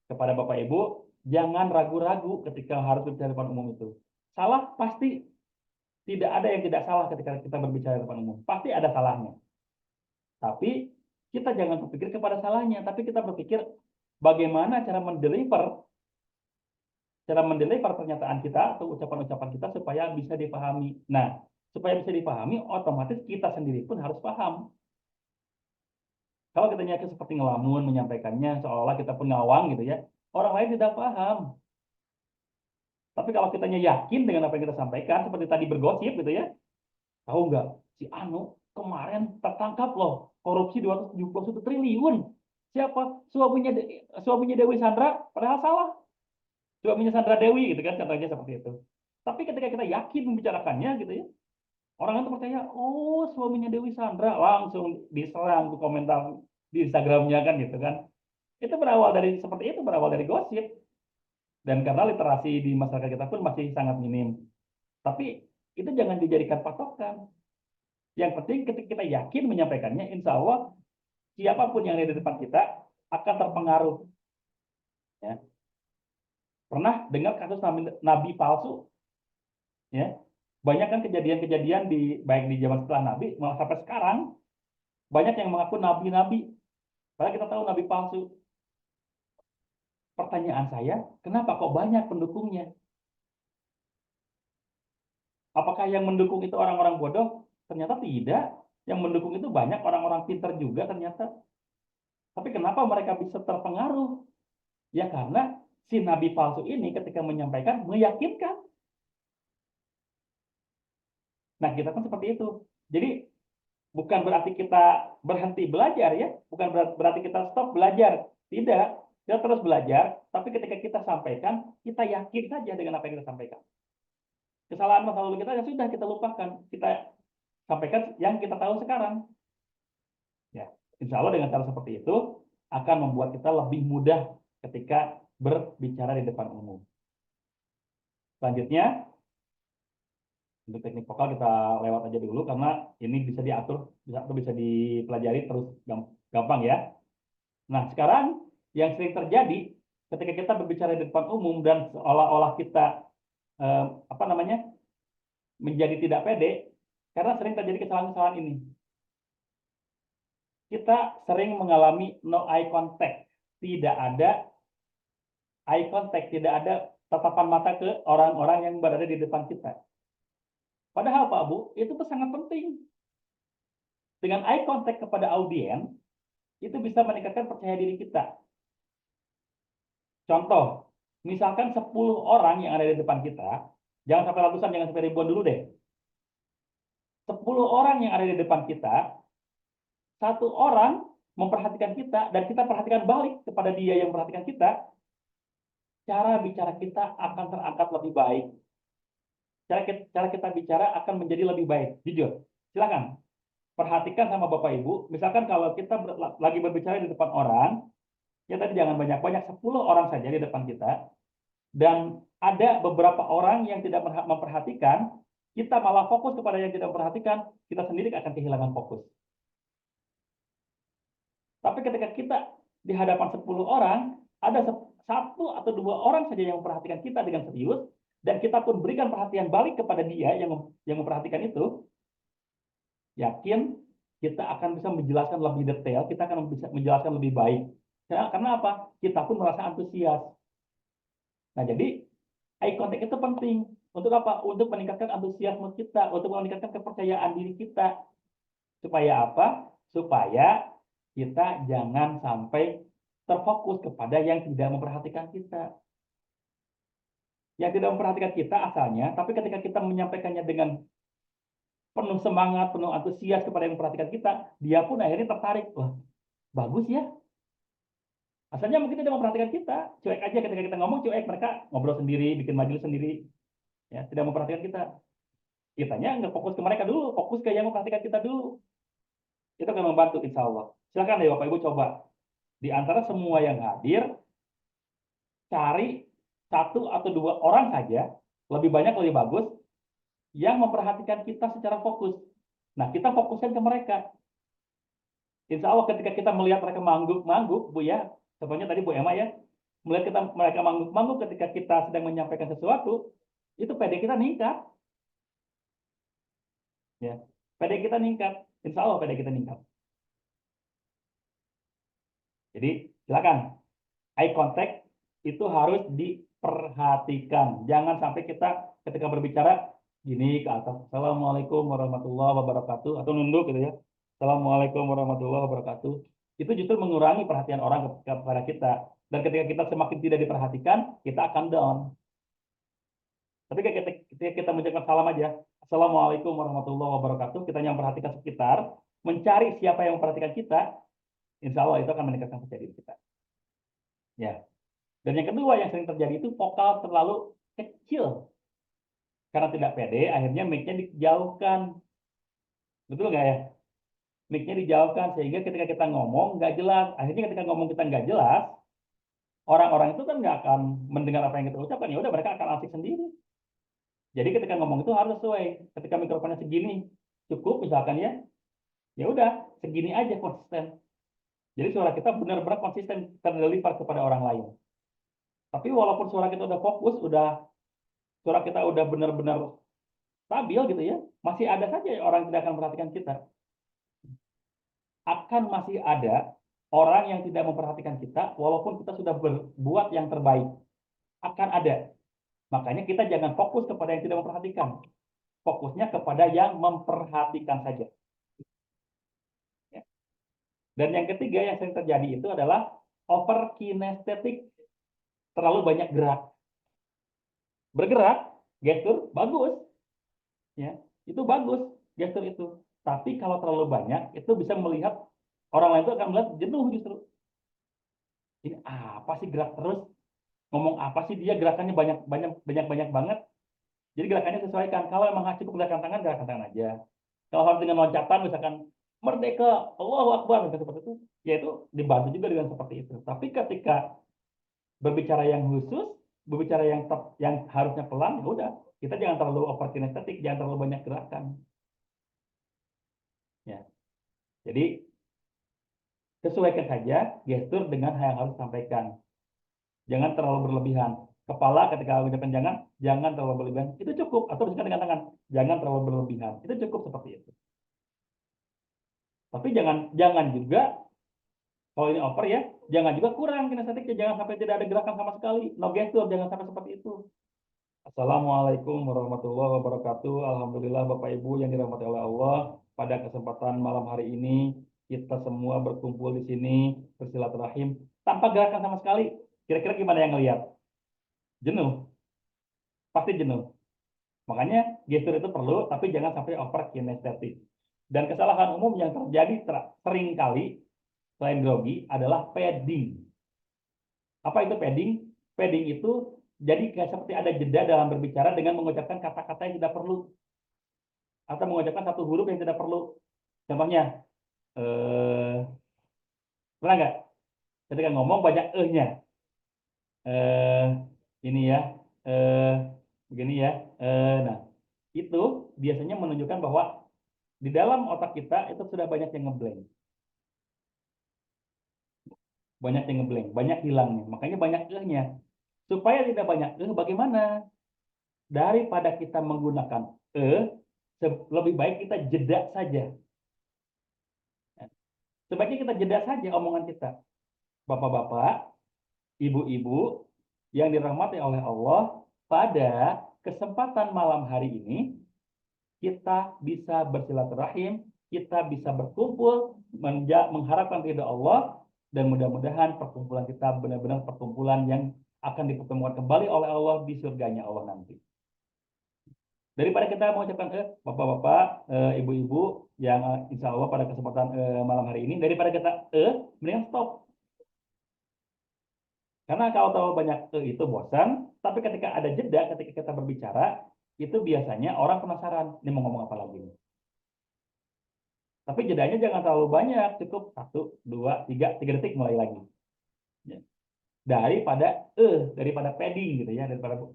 kepada Bapak Ibu, jangan ragu-ragu ketika harus berbicara di depan umum itu. Salah pasti, tidak ada yang tidak salah ketika kita berbicara di depan umum. Pasti ada salahnya. Tapi kita jangan berpikir kepada salahnya, tapi kita berpikir bagaimana cara mendeliver pernyataan kita atau ucapan-ucapan kita supaya bisa dipahami. Nah, supaya bisa dipahami, otomatis kita sendiri pun harus paham. Kalau kita seperti ngelamun menyampaikannya seolah kita pun ngawang gitu ya, orang lain tidak paham. Tapi kalau kita yakin dengan apa yang kita sampaikan, seperti tadi bergosip gitu ya, tahu nggak si Anu kemarin tertangkap loh korupsi 271 triliun. Siapa? Suaminya Dewi Sandra, padahal salah. Suaminya Sandra Dewi gitu kan, contohnya seperti itu. Tapi ketika kita yakin membicarakannya gitu ya, orang itu percaya, oh suaminya Dewi Sandra, langsung diserang ke komentar di Instagramnya kan gitu kan. Itu berawal dari seperti itu, berawal dari gosip. Dan karena literasi di masyarakat kita pun masih sangat minim. Tapi itu jangan dijadikan patokan. Yang penting ketika kita yakin menyampaikannya, insya Allah siapapun yang ada di depan kita akan terpengaruh. Ya. Pernah dengar kasus nabi palsu? Ya. Banyak kan kejadian-kejadian baik di zaman setelah Nabi malah sampai sekarang banyak yang mengaku nabi-nabi. Padahal kita tahu nabi palsu. Pertanyaan saya, kenapa kok banyak pendukungnya? Apakah yang mendukung itu orang-orang bodoh? Ternyata tidak. Yang mendukung itu banyak orang-orang pintar juga ternyata. Tapi kenapa mereka bisa terpengaruh? Ya karena si nabi palsu ini ketika menyampaikan meyakinkan. Nah, kita kan seperti itu. Jadi bukan berarti kita berhenti belajar ya, bukan berarti kita stop belajar. Tidak. Kita terus belajar, tapi ketika kita sampaikan, kita yakin saja dengan apa yang kita sampaikan. Kesalahan masa lalu kita ya sudah kita lupakan, kita sampaikan yang kita tahu sekarang. Ya, insya Allah dengan cara seperti itu akan membuat kita lebih mudah ketika berbicara di depan umum. Selanjutnya, untuk teknik vokal kita lewat aja dulu karena ini bisa diatur, bisa dipelajari terus gampang ya. Nah, sekarang yang sering terjadi ketika kita berbicara di depan umum dan seolah-olah kita menjadi tidak pede karena sering terjadi kesalahan-kesalahan ini. Kita sering mengalami no eye contact, tidak ada eye contact, tidak ada tatapan mata ke orang-orang yang berada di depan kita. Padahal Pak Bu, itu tuh sangat penting. Dengan eye contact kepada audiens, itu bisa meningkatkan percaya diri kita. Contoh, misalkan 10 orang yang ada di depan kita, jangan sampai ratusan, jangan sampai ribuan dulu deh. 10 orang yang ada di depan kita, satu orang memperhatikan kita, dan kita perhatikan balik kepada dia yang memperhatikan kita, cara bicara kita akan terangkat lebih baik. Cara kita bicara akan menjadi lebih baik. Jujur, silakan. Perhatikan sama Bapak Ibu, misalkan kalau kita lagi berbicara di depan orang, ya tadi jangan banyak-banyak, 10 orang saja di depan kita, dan ada beberapa orang yang tidak memperhatikan, kita malah fokus kepada yang tidak memperhatikan, kita sendiri akan kehilangan fokus. Tapi ketika kita di hadapan 10 orang, ada 1 atau 2 orang saja yang memperhatikan kita dengan serius, dan kita pun berikan perhatian balik kepada dia yang memperhatikan itu, yakin kita akan bisa menjelaskan lebih detail, kita akan bisa menjelaskan lebih baik. Karena apa? Kita pun merasa antusias. Nah, jadi eye contact itu penting. Untuk apa? Untuk meningkatkan antusiasme kita, untuk meningkatkan kepercayaan diri kita. Supaya apa? Supaya kita jangan sampai terfokus kepada yang tidak memperhatikan kita. Yang tidak memperhatikan kita asalnya, tapi ketika kita menyampaikannya dengan penuh semangat, penuh antusias kepada yang memperhatikan kita, dia pun akhirnya tertarik. Wah, bagus ya. Asalnya mungkin tidak memperhatikan kita, cuek aja ketika kita ngomong, cuek, mereka ngobrol sendiri, bikin majelis sendiri, ya tidak memperhatikan kita. Kitanya nggak fokus ke mereka dulu, fokus ke yang memperhatikan kita dulu. Itu akan membantu insya Allah. Silakan deh Bapak Ibu coba. Di antara semua yang hadir, cari 1 atau 2 orang saja, lebih banyak lebih bagus, yang memperhatikan kita secara fokus. Nah, kita fokuskan ke mereka. Insya Allah ketika kita melihat mereka mangguk-mangguk, Bu ya, contohnya tadi Bu Emma ya, melihat mereka mangguk-mangguk ketika kita sedang menyampaikan sesuatu, itu PD kita meningkat. Ya, PD kita meningkat. Insya Allah PD kita meningkat. Jadi silakan, eye contact itu harus diperhatikan. Jangan sampai kita ketika berbicara gini ke atas, Assalamualaikum warahmatullahi wabarakatuh, atau nunduk gitu ya, Assalamualaikum warahmatullahi wabarakatuh. Itu justru mengurangi perhatian orang kepada kita. Dan ketika kita semakin tidak diperhatikan, kita akan down. Tapi ketika kita mengucapkan salam aja, Assalamualaikum warahmatullahi wabarakatuh, kita yang memperhatikan sekitar, mencari siapa yang memperhatikan kita, insya Allah itu akan meningkatkan percaya diri kita. Ya. Dan yang kedua yang sering terjadi itu vokal terlalu kecil. Karena tidak pede, akhirnya mic-nya dijauhkan. Betul nggak ya? Mic-nya dijauhkan sehingga ketika kita ngomong nggak jelas. Akhirnya ketika ngomong kita nggak jelas, orang-orang itu kan nggak akan mendengar apa yang kita ucapkan. Ya udah, mereka akan asik sendiri. Jadi ketika ngomong itu harus sesuai. Ketika mikrofonnya segini cukup misalkan ya, ya udah segini aja konsisten. Jadi suara kita benar-benar konsisten terdeliver kepada orang lain. Tapi walaupun suara kita udah fokus, suara kita udah benar-benar stabil gitu ya, masih ada saja orang yang tidak akan memperhatikan kita. Akan masih ada orang yang tidak memperhatikan kita, walaupun kita sudah berbuat yang terbaik. Akan ada. Makanya kita jangan fokus kepada yang tidak memperhatikan. Fokusnya kepada yang memperhatikan saja. Ya. Dan yang ketiga yang sering terjadi itu adalah over kinestetik. Terlalu banyak gerak. Bergerak, gestur, bagus. Ya, itu bagus, gestur itu. Tapi kalau terlalu banyak, itu bisa melihat, orang lain itu akan melihat jenuh justru. Ini apa sih gerak terus? Ngomong apa sih dia, gerakannya banyak banget. Jadi gerakannya sesuaikan. Kalau memang cukup gerakan tangan aja. Kalau harus dengan loncatan, misalkan merdeka, Allahu Akbar, misalkan seperti itu, ya itu dibantu juga dengan seperti itu. Tapi ketika berbicara yang khusus, berbicara yang harusnya pelan, ya udah, kita jangan terlalu over kinestetik, jangan terlalu banyak gerakan. Ya. Jadi sesuaikan saja gestur dengan yang harus disampaikan. Jangan terlalu berlebihan. Kepala ketika mengucapkan jangan terlalu berlebihan. Itu cukup. Atau misalkan dengan tangan, jangan terlalu berlebihan. Itu cukup seperti itu. Tapi jangan juga, kalau ini over ya, jangan juga kurang kinestetiknya, jangan sampai tidak ada gerakan sama sekali. No gestur, jangan sampai seperti itu. Assalamualaikum warahmatullahi wabarakatuh. Alhamdulillah Bapak Ibu yang dirahmati oleh Allah. Pada kesempatan malam hari ini, kita semua berkumpul di sini, bersilaturahim, tanpa gerakan sama sekali. Kira-kira gimana yang ngelihat? Jenuh. Pasti jenuh. Makanya gestur itu perlu, tapi jangan sampai over kinestetik. Dan kesalahan umum yang terjadi sering kali, selain grogi, adalah padding. Apa itu padding? Padding itu jadi kayak seperti ada jeda dalam berbicara dengan mengucapkan kata-kata yang tidak perlu. Atau mengucapkan satu huruf yang tidak perlu. Contohnya, pernah nggak? Ketika ngomong banyak nya. Ini ya, begini ya. Nah, itu biasanya menunjukkan bahwa di dalam otak kita itu sudah banyak yang ngeblank. Banyak yang ngeblank, banyak hilangnya. Makanya banyak nya. Supaya tidak banyak bagaimana? Daripada kita menggunakan lebih baik kita jeda saja. Sebaiknya kita jeda saja omongan kita. Bapak-bapak, ibu-ibu yang dirahmati oleh Allah, pada kesempatan malam hari ini, kita bisa bersilaturahim, kita bisa berkumpul, mengharapkan ridha Allah, dan mudah-mudahan perkumpulan kita benar-benar perkumpulan yang akan dipertemukan kembali oleh Allah di surganya Allah nanti. Daripada kita mengucapkan bapak-bapak, ibu-ibu yang insya Allah pada kesempatan malam hari ini, daripada kita mendingan stop. Karena kalau terlalu banyak itu bosan, tapi ketika ada jeda, ketika kita berbicara, itu biasanya orang penasaran, ini mau ngomong apa lagi nih. Tapi jedanya jangan terlalu banyak, cukup 1, 2, 3 detik mulai lagi. Ya. Daripada padding gitu ya, daripada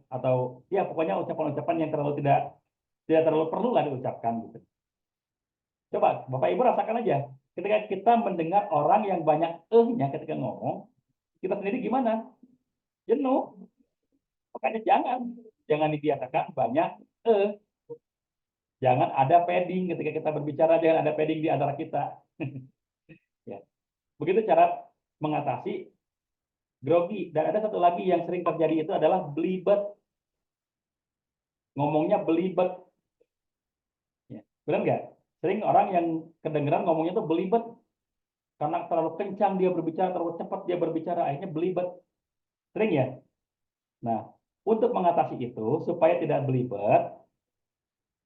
atau ya pokoknya ucapan-ucapan yang tidak terlalu perlu lah diucapkan gitu. Coba Bapak Ibu rasakan aja, ketika kita mendengar orang yang banyak nya ketika ngomong, kita sendiri gimana? Jenuh. Makanya jangan dibiasakan banyak jangan ada padding ketika kita berbicara, jangan ada padding di antara kita. Ya. Begitu cara mengatasi grogi. Dan ada satu lagi yang sering terjadi itu adalah belibet. Ngomongnya belibet. Ya. Benar nggak? Sering orang yang kedengeran ngomongnya tuh belibet. Karena terlalu kencang dia berbicara, terlalu cepat dia berbicara, akhirnya belibet. Sering ya? Nah, untuk mengatasi itu, supaya tidak belibet,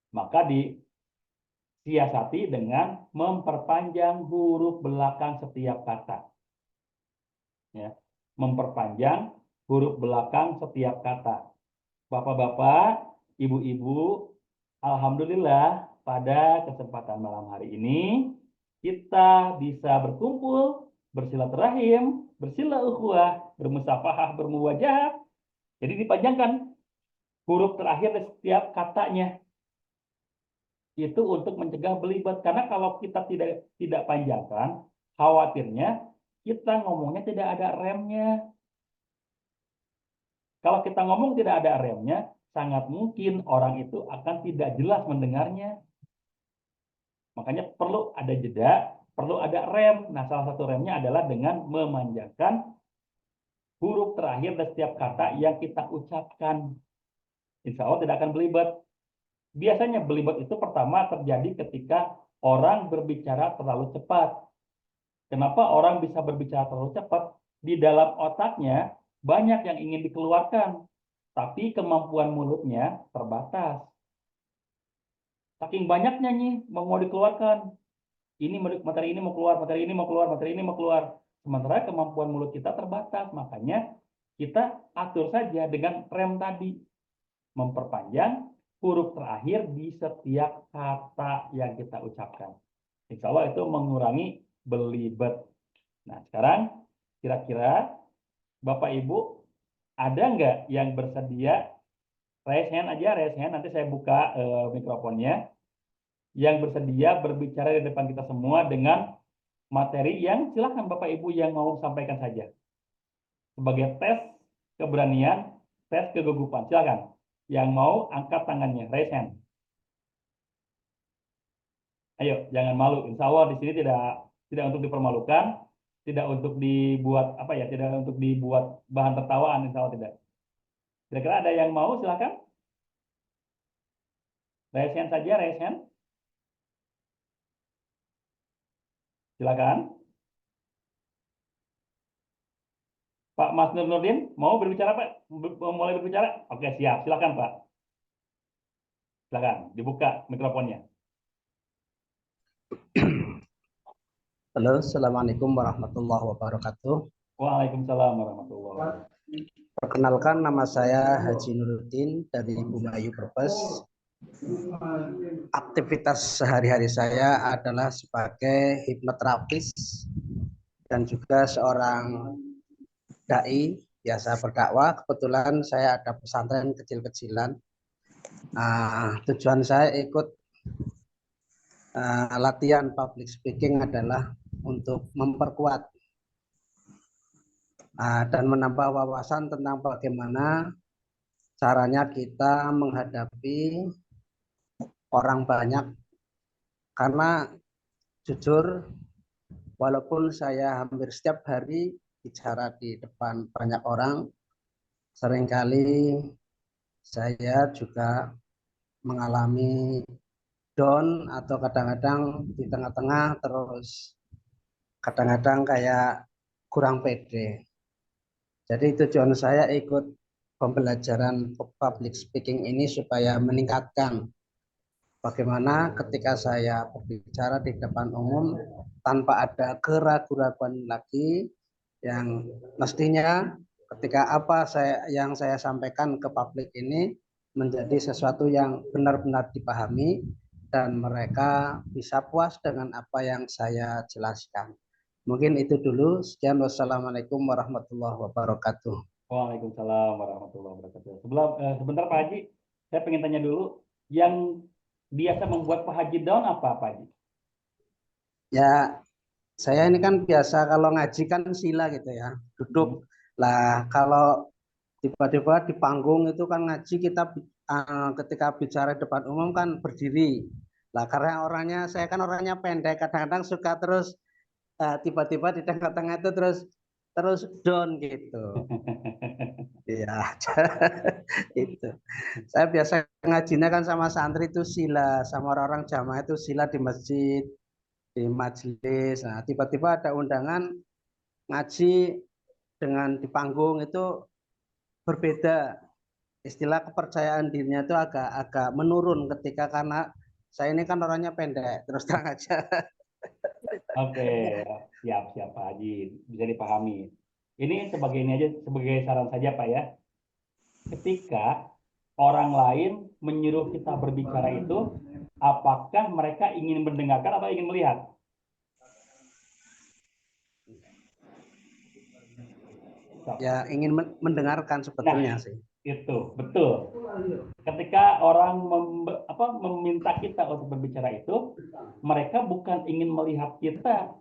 maka disiasati dengan memperpanjang huruf belakang setiap kata. Ya, memperpanjang huruf belakang setiap kata. Bapak-bapak, ibu-ibu, alhamdulillah pada kesempatan malam hari ini kita bisa berkumpul, bersilaturahim, bersilaukhuwah, bermusafahah, bermuwajahah. Jadi dipanjangkan huruf terakhir di setiap katanya. Itu untuk mencegah belibet, karena kalau kita tidak panjangkan, khawatirnya kita ngomongnya tidak ada remnya. Kalau kita ngomong tidak ada remnya, sangat mungkin orang itu akan tidak jelas mendengarnya. Makanya perlu ada jeda, perlu ada rem. Nah, salah satu remnya adalah dengan memanjangkan huruf terakhir dari setiap kata yang kita ucapkan. Insya Allah tidak akan belibet. Biasanya belibet itu pertama terjadi ketika orang berbicara terlalu cepat. Kenapa orang bisa berbicara terlalu cepat? Di dalam otaknya banyak yang ingin dikeluarkan, tapi kemampuan mulutnya terbatas. Saking banyaknya nih mau dikeluarkan. Materi ini mau keluar, materi ini mau keluar, materi ini mau keluar. Sementara kemampuan mulut kita terbatas, makanya kita atur saja dengan rem tadi. Memperpanjang huruf terakhir di setiap kata yang kita ucapkan. Insya Allah itu mengurangi belibet. Nah, sekarang kira-kira Bapak Ibu ada nggak yang bersedia? Raise hand aja, raise hand. Nanti saya buka mikrofonnya. Yang bersedia berbicara di depan kita semua dengan materi yang silakan Bapak Ibu yang mau sampaikan saja. Sebagai tes keberanian, tes kegugupan. Silakan. Yang mau angkat tangannya, raise hand. Ayo, jangan malu. Insya Allah di sini tidak untuk dipermalukan, tidak untuk dibuat tidak untuk dibuat bahan tertawaan, insya Allah tidak. Kira-kira ada yang mau, silakan. Raise hand saja, raise hand. Silakan. Pak Mas Nurdin, mau berbicara Pak? Mulai berbicara? Oke, siap. Silakan Pak. Silakan, dibuka mikrofonnya. Halo, Assalamualaikum warahmatullahi wabarakatuh. Waalaikumsalam warahmatullahi wabarakatuh. Perkenalkan, nama saya Haji Nuruddin dari Bumayu Brebes. Aktivitas sehari-hari saya adalah sebagai hipnoterapis dan juga seorang dai, biasa berdakwah. Kebetulan saya ada pesantren kecil-kecilan. Tujuan saya ikut latihan public speaking adalah untuk memperkuat dan menambah wawasan tentang bagaimana caranya kita menghadapi orang banyak. Karena jujur, walaupun saya hampir setiap hari bicara di depan banyak orang, seringkali saya juga mengalami down atau kadang-kadang di tengah-tengah terus kadang-kadang kayak kurang pede. Jadi tujuan saya ikut pembelajaran public speaking ini supaya meningkatkan bagaimana ketika saya berbicara di depan umum tanpa ada keraguan-keraguan lagi, yang mestinya ketika yang saya sampaikan ke publik ini menjadi sesuatu yang benar-benar dipahami dan mereka bisa puas dengan apa yang saya jelaskan. Mungkin itu dulu. Sekian, wassalamualaikum warahmatullahi wabarakatuh. Waalaikumsalam warahmatullahi wabarakatuh. Sebentar Pak Haji, saya pengen tanya dulu, yang biasa membuat Pak Haji down apa Pak Haji? Ya, saya ini kan biasa kalau ngaji kan sila gitu ya, duduk. Lah kalau tiba-tiba di panggung itu kan ngaji kita ketika bicara depan umum kan berdiri. Lah karena saya kan orangnya pendek, kadang-kadang suka terus tiba-tiba di tengah-tengah itu terus down gitu. Iya, itu. Saya biasa ngajinya kan sama santri itu sila, sama orang-orang jamaah itu sila di masjid, di majelis. Nah, tiba-tiba ada undangan ngaji dengan di panggung itu berbeda. Istilah kepercayaan dirinya itu agak menurun ketika karena saya ini kan orangnya pendek, terus terang aja. Oke, siap Pak Haji, bisa dipahami. Ini sebagai saran saja Pak ya. Ketika orang lain menyuruh kita berbicara itu, apakah mereka ingin mendengarkan atau ingin melihat? Ya ingin mendengarkan sebetulnya sih. Itu betul. Ketika orang meminta kita untuk berbicara itu, mereka bukan ingin melihat kita,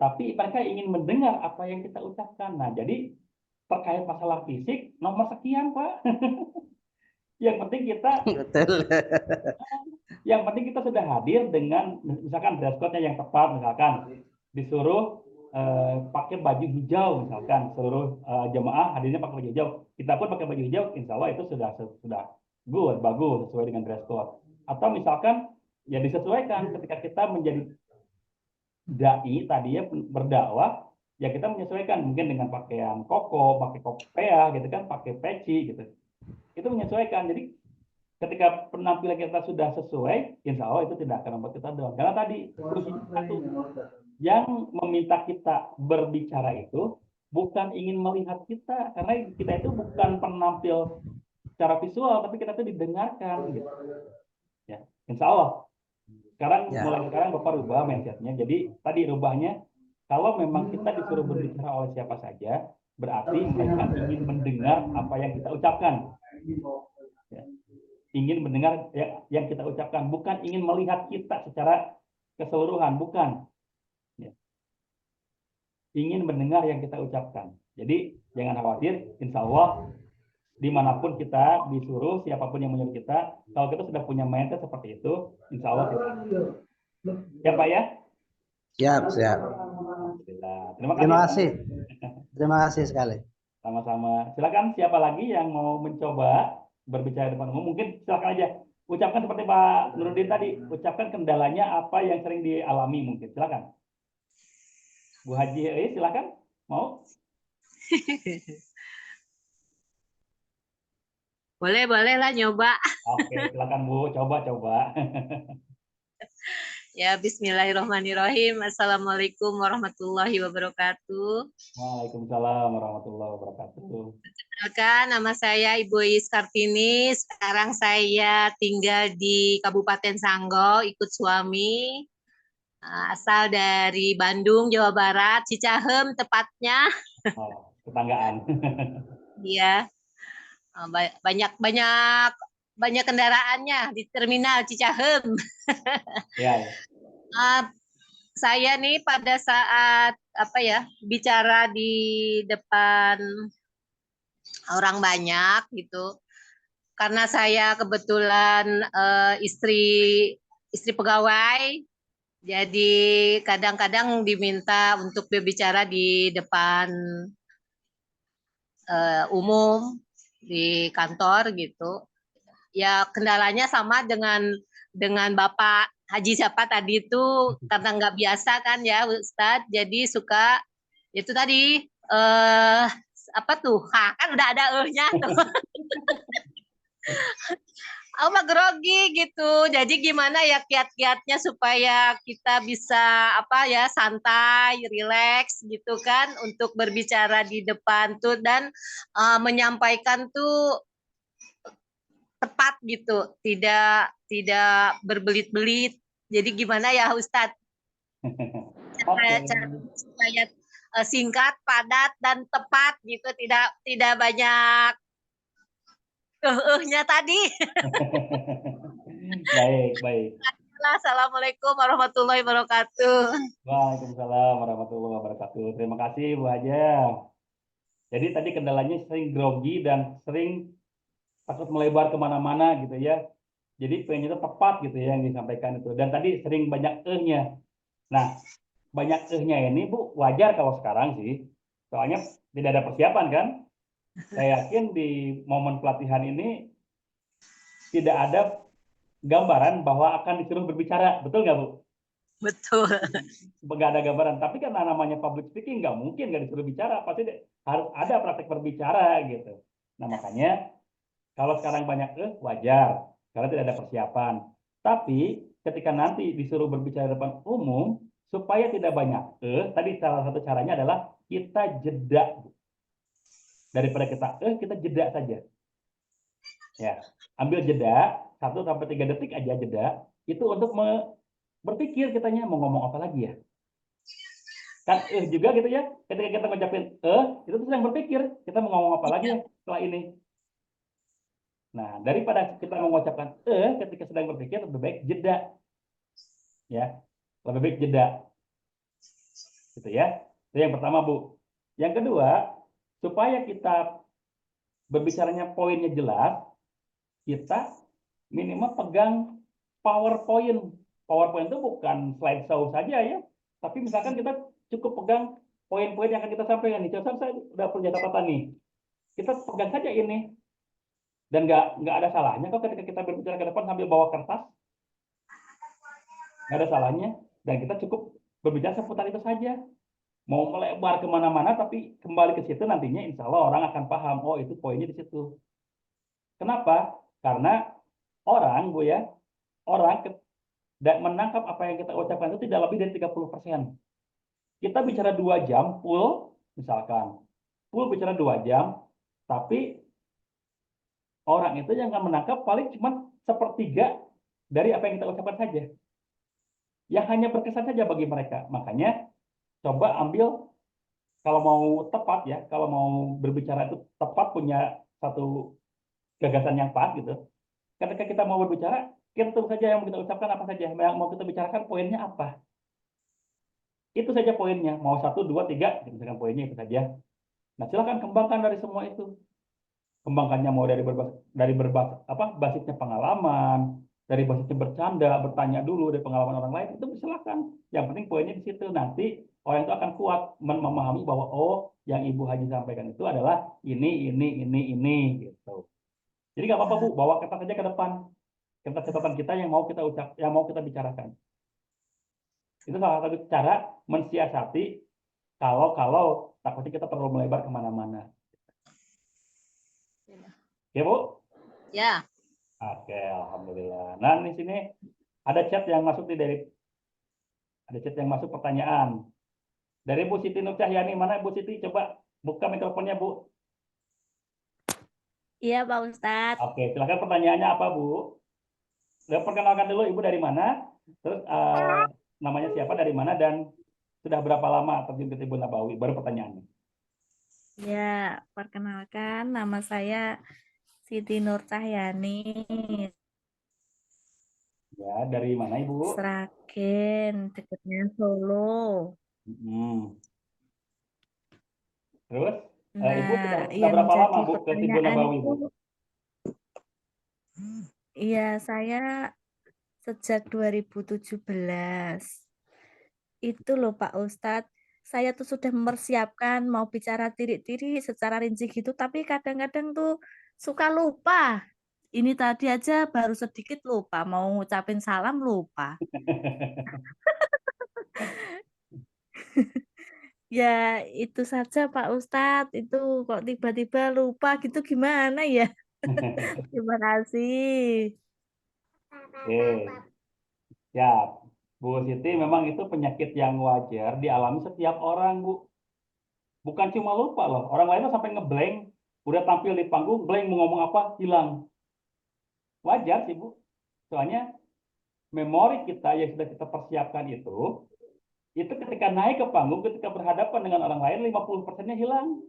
tapi mereka ingin mendengar apa yang kita ucapkan. Nah, jadi terkait masalah fisik, nomor sekian Pak. Yang penting kita Betul. Yang penting kita sudah hadir dengan misalkan dress code-nya yang tepat, misalkan disuruh pakai baju hijau, misalkan seluruh jemaah hadirnya pakai baju hijau, kita pun pakai baju hijau, insya Allah itu sudah good, bagus, sesuai dengan dress code. Atau misalkan ya disesuaikan ketika kita menjadi dai tadi ya berdakwah, ya kita menyesuaikan mungkin dengan pakaian koko, pakai kopiah gitu kan, pakai peci gitu. Itu menyesuaikan. Jadi ketika penampilan kita sudah sesuai, insya Allah itu tidak akan membuat kita down. Karena tadi satu yang meminta kita berbicara itu bukan ingin melihat kita, karena kita itu bukan penampil secara visual, tapi kita itu didengarkan. Gitu. Ya, insya Allah. Mulai sekarang Bapak rubah mindsetnya. Jadi tadi rubahnya, kalau memang kita disuruh berbicara oleh siapa saja, berarti mereka ingin mendengar apa yang kita ucapkan. Ya. Ingin mendengar yang kita ucapkan, bukan ingin melihat kita secara keseluruhan, bukan. Ya. Ingin mendengar yang kita ucapkan. Jadi jangan khawatir, insya Allah dimanapun kita disuruh, siapapun yang menyuruh kita, kalau kita sudah punya mindset seperti itu, insya Allah kita. Ya Pak ya? Siap. Terima kasih. Terima kasih sekali. Sama-sama. Silakan siapa lagi yang mau mencoba berbicara di depan umum, mungkin silakan aja. Ucapkan seperti Pak Nurudin tadi, ucapkan kendalanya apa yang sering dialami mungkin. Silakan. Bu Haji, silakan. Mau? Boleh lah nyoba. Oke, silakan Bu, coba. Ya, bismillahirrahmanirrahim. Assalamualaikum warahmatullahi wabarakatuh. Waalaikumsalam warahmatullahi wabarakatuh. Perkenalkan, nama saya Ibu Iis Kartini. Sekarang saya tinggal di Kabupaten Sanggau, ikut suami. Asal dari Bandung, Jawa Barat, Cicahem tepatnya. Oh, tetanggaan. Iya. Banyak kendaraannya di terminal Cicahem. Ya. Saya nih pada saat bicara di depan orang banyak gitu, karena saya kebetulan istri pegawai, jadi kadang-kadang diminta untuk berbicara di depan umum di kantor gitu. Ya kendalanya sama dengan Bapak Haji siapa tadi itu, karena nggak biasa kan ya Ustadz, jadi suka itu tadi kan udah ada nya tuh. Aku grogi gitu. Jadi gimana ya kiat-kiatnya supaya kita bisa santai, rileks gitu kan untuk berbicara di depan tuh dan menyampaikan tuh tepat gitu, tidak berbelit-belit. Jadi gimana ya Ustadz? Oke. Supaya singkat, padat dan tepat gitu, tidak banyak nya tadi. Baik, baik. Assalamualaikum warahmatullahi wabarakatuh. Waalaikumsalam warahmatullahi wabarakatuh. Terima kasih Bu Haja. Jadi tadi kendalanya sering grogi dan sering takut melebar kemana-mana gitu ya. Jadi pengennya itu tepat gitu ya yang disampaikan itu. Dan tadi sering banyak nya. Nah, banyak nya ini Bu wajar kalau sekarang sih. Soalnya tidak ada persiapan kan. Saya yakin di momen pelatihan ini tidak ada gambaran bahwa akan disuruh berbicara. Betul nggak Bu? Betul. Nggak ada gambaran. Tapi kan namanya public speaking nggak mungkin nggak disuruh bicara. Pasti harus ada praktek berbicara gitu. Nah makanya kalau sekarang banyak wajar karena tidak ada persiapan. Tapi ketika nanti disuruh berbicara di depan umum supaya tidak banyak tadi salah satu caranya adalah kita jeda. Daripada kita jeda saja. Ya, ambil jeda 1 sampai 3 detik aja jeda itu untuk berpikir kitanya mau ngomong apa lagi ya. Kan juga gitu ya, ketika kita ngucapin itu tuh sedang berpikir kita mau ngomong apa lagi ya setelah ini. Nah, daripada kita mengucapkan ketika sedang berpikir, lebih baik jeda. Ya, lebih baik jeda. Gitu ya. Itu yang pertama, Bu. Yang kedua, supaya kita berbicaranya poinnya jelas, kita minimal pegang PowerPoint. PowerPoint itu bukan slideshow saja ya, tapi misalkan kita cukup pegang poin-poin yang akan kita sampaikan. Nih, saya udah punya catatan nih. Kita pegang saja ini. Dan nggak ada salahnya kok ketika kita berbicara ke depan sambil bawa kertas. Nggak ada salahnya. Dan kita cukup berbicara seputar itu saja. Mau melebar kemana-mana, tapi kembali ke situ nantinya insya Allah orang akan paham. Oh, itu poinnya di situ. Kenapa? Karena orang, Bu ya, orang menangkap apa yang kita ucapkan itu tidak lebih dari 30%. Kita bicara 2 jam, full, misalkan. Full bicara 2 jam, tapi orang itu yang akan menangkap paling cuma 1/3 dari apa yang kita ucapkan saja. Yang hanya berkesan saja bagi mereka. Makanya coba ambil, kalau mau tepat ya, kalau mau berbicara itu tepat, punya satu gagasan yang pas gitu. Ketika kita mau berbicara, kita tulis saja yang mau kita ucapkan apa saja, yang mau kita bicarakan poinnya apa. Itu saja poinnya. Mau 1, 2, 3, misalkan poinnya itu saja. Nah, silakan kembangkan dari semua itu. Kembangkannya mau dari basisnya pengalaman, dari basisnya bercanda, bertanya dulu dari pengalaman orang lain, itu silakan. Yang penting poinnya di situ. Nanti orang itu akan kuat memahami bahwa oh, yang Ibu Haji sampaikan itu adalah ini gitu. Jadi nggak apa-apa Bu, bawa kertas saja ke depan. Kertas catatan kita yang mau kita bicarakan. Itu salah satu cara mensiasati kalau takutnya kita perlu melebar kemana-mana. Ya Bu? Ya. Oke, alhamdulillah. Nah, di sini ada chat yang masuk pertanyaan. Dari Bu Siti Nur Cahyani, mana Bu Siti? Coba buka mikrofonnya, Bu. Iya, Pak Ustadz. Oke, silakan pertanyaannya apa, Bu? Perkenalkan dulu Ibu dari mana, terus namanya siapa, dari mana, dan sudah berapa lama terjun ke Tribun Nabawi? Baru pertanyaannya. Ya, perkenalkan nama saya Siti Nur Cahyani. Ya, dari mana Ibu? Sragen, dekatnya Solo. Terus, Nah, Ibu sudah yang berapa lama jadi Bu ke Tribun Nabawi, Bu? Iya, saya sejak 2017. Itu loh Pak Ustadz, saya tuh sudah mempersiapkan mau bicara tirik-tirik secara rinci gitu, tapi kadang-kadang tuh suka lupa. Ini tadi aja baru sedikit lupa, mau ngucapin salam lupa. Ya itu saja Pak Ustadz, itu kok tiba-tiba lupa gitu gimana ya? Terima kasih. Oke. Ya, Bu Siti, memang itu penyakit yang wajar dialami setiap orang, Bu. Bukan cuma lupa loh, orang lain tuh sampai ngeblank, udah tampil di panggung, blank mau ngomong apa, hilang. Wajar sih Bu. Soalnya memori kita yang sudah kita persiapkan itu ketika naik ke panggung, ketika berhadapan dengan orang lain, 50%-nya hilang.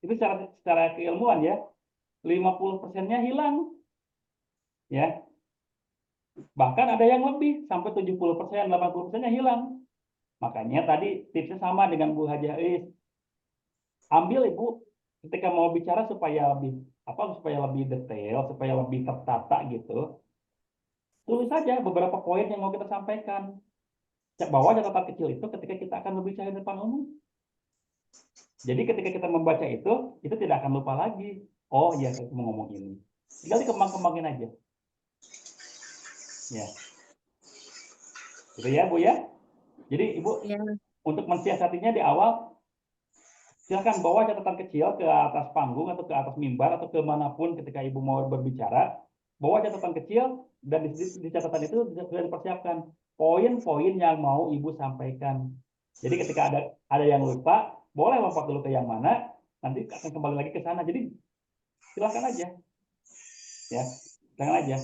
Itu secara keilmuan ya. 50%-nya hilang. Ya. Bahkan ada yang lebih, sampai 70%, 80%-nya hilang. Makanya tadi tipsnya sama dengan Bu Haji Ais. Ambil Ibu ketika mau bicara supaya lebih detail, supaya lebih tertata gitu. Tulis saja beberapa poin yang mau kita sampaikan. Bawa catatan kecil itu ketika kita akan berbicara di depan umum. Jadi ketika kita membaca itu tidak akan lupa lagi. Oh iya, saya mau ngomong ini. Tinggal dikembang-kembangin aja. Ya. Gitu ya, Bu ya. Jadi Ibu, Ya. untuk mensiasatinya di awal, silakan bawa catatan kecil ke atas panggung atau ke atas mimbar atau kemanapun ketika Ibu mau berbicara. Bawa catatan kecil dan di catatan itu sudah dipersiapkan poin-poin yang mau Ibu sampaikan. Jadi ketika ada yang lupa, boleh lompat dulu ke yang mana, nanti akan kembali lagi ke sana. Jadi silakan aja. Ya, silakan aja.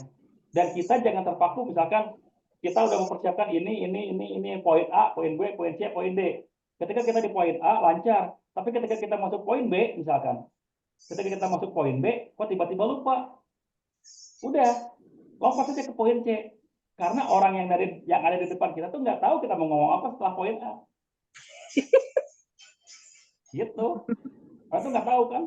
Dan kita jangan terpaku misalkan kita udah mempersiapkan ini poin A, poin B, poin C, poin D. Ketika kita di poin A lancar, tapi ketika kita masuk poin B misalkan, ketika kita masuk poin B, kok tiba-tiba lupa? Udah, lompat saja ke poin C. Karena orang yang ada di depan kita tuh nggak tahu kita mau ngomong apa setelah poin A. Gitu. Orang tuh nggak tahu kan.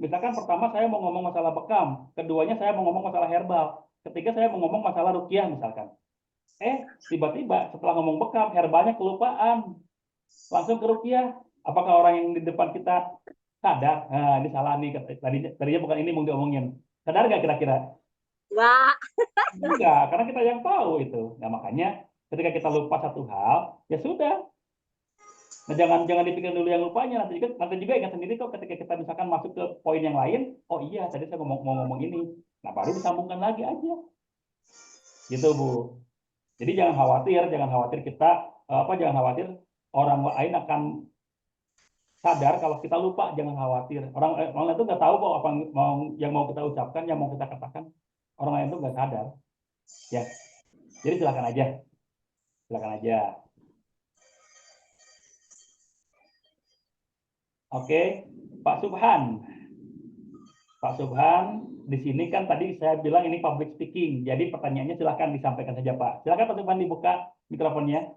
Misalkan pertama saya mau ngomong masalah bekam, keduanya saya mau ngomong masalah herbal, ketiga saya mau ngomong masalah ruqyah misalkan. Tiba-tiba setelah ngomong bekam, herbalnya kelupaan. Langsung ke ruqyah. Apakah orang yang di depan kita sadar? Nah, ini salah nih. Tadinya bukan ini mau diomongin. Sadar nggak kira-kira? Wah, Enggak, karena kita yang tahu itu. Nah, makanya ketika kita lupa satu hal, ya sudah. Nah, jangan dipikir dulu yang lupanya. Nanti juga ingat sendiri kok ketika kita misalkan masuk ke poin yang lain, oh iya, tadi saya mau ngomong ini. Nah, baru disambungkan lagi aja. Gitu, Bu. Jadi jangan khawatir kita jangan khawatir orang lain akan sadar kalau kita lupa, jangan khawatir. Orang lain itu nggak tahu kok apa yang mau kita ucapkan, yang mau kita katakan. Orang lain itu nggak sadar. Ya. Jadi silakan aja. Silakan aja. Oke, Pak Subhan. Pak Subhan, di sini kan tadi saya bilang ini public speaking. Jadi pertanyaannya silakan disampaikan saja, Pak. Silakan Pak Subhan dibuka mikrofonnya.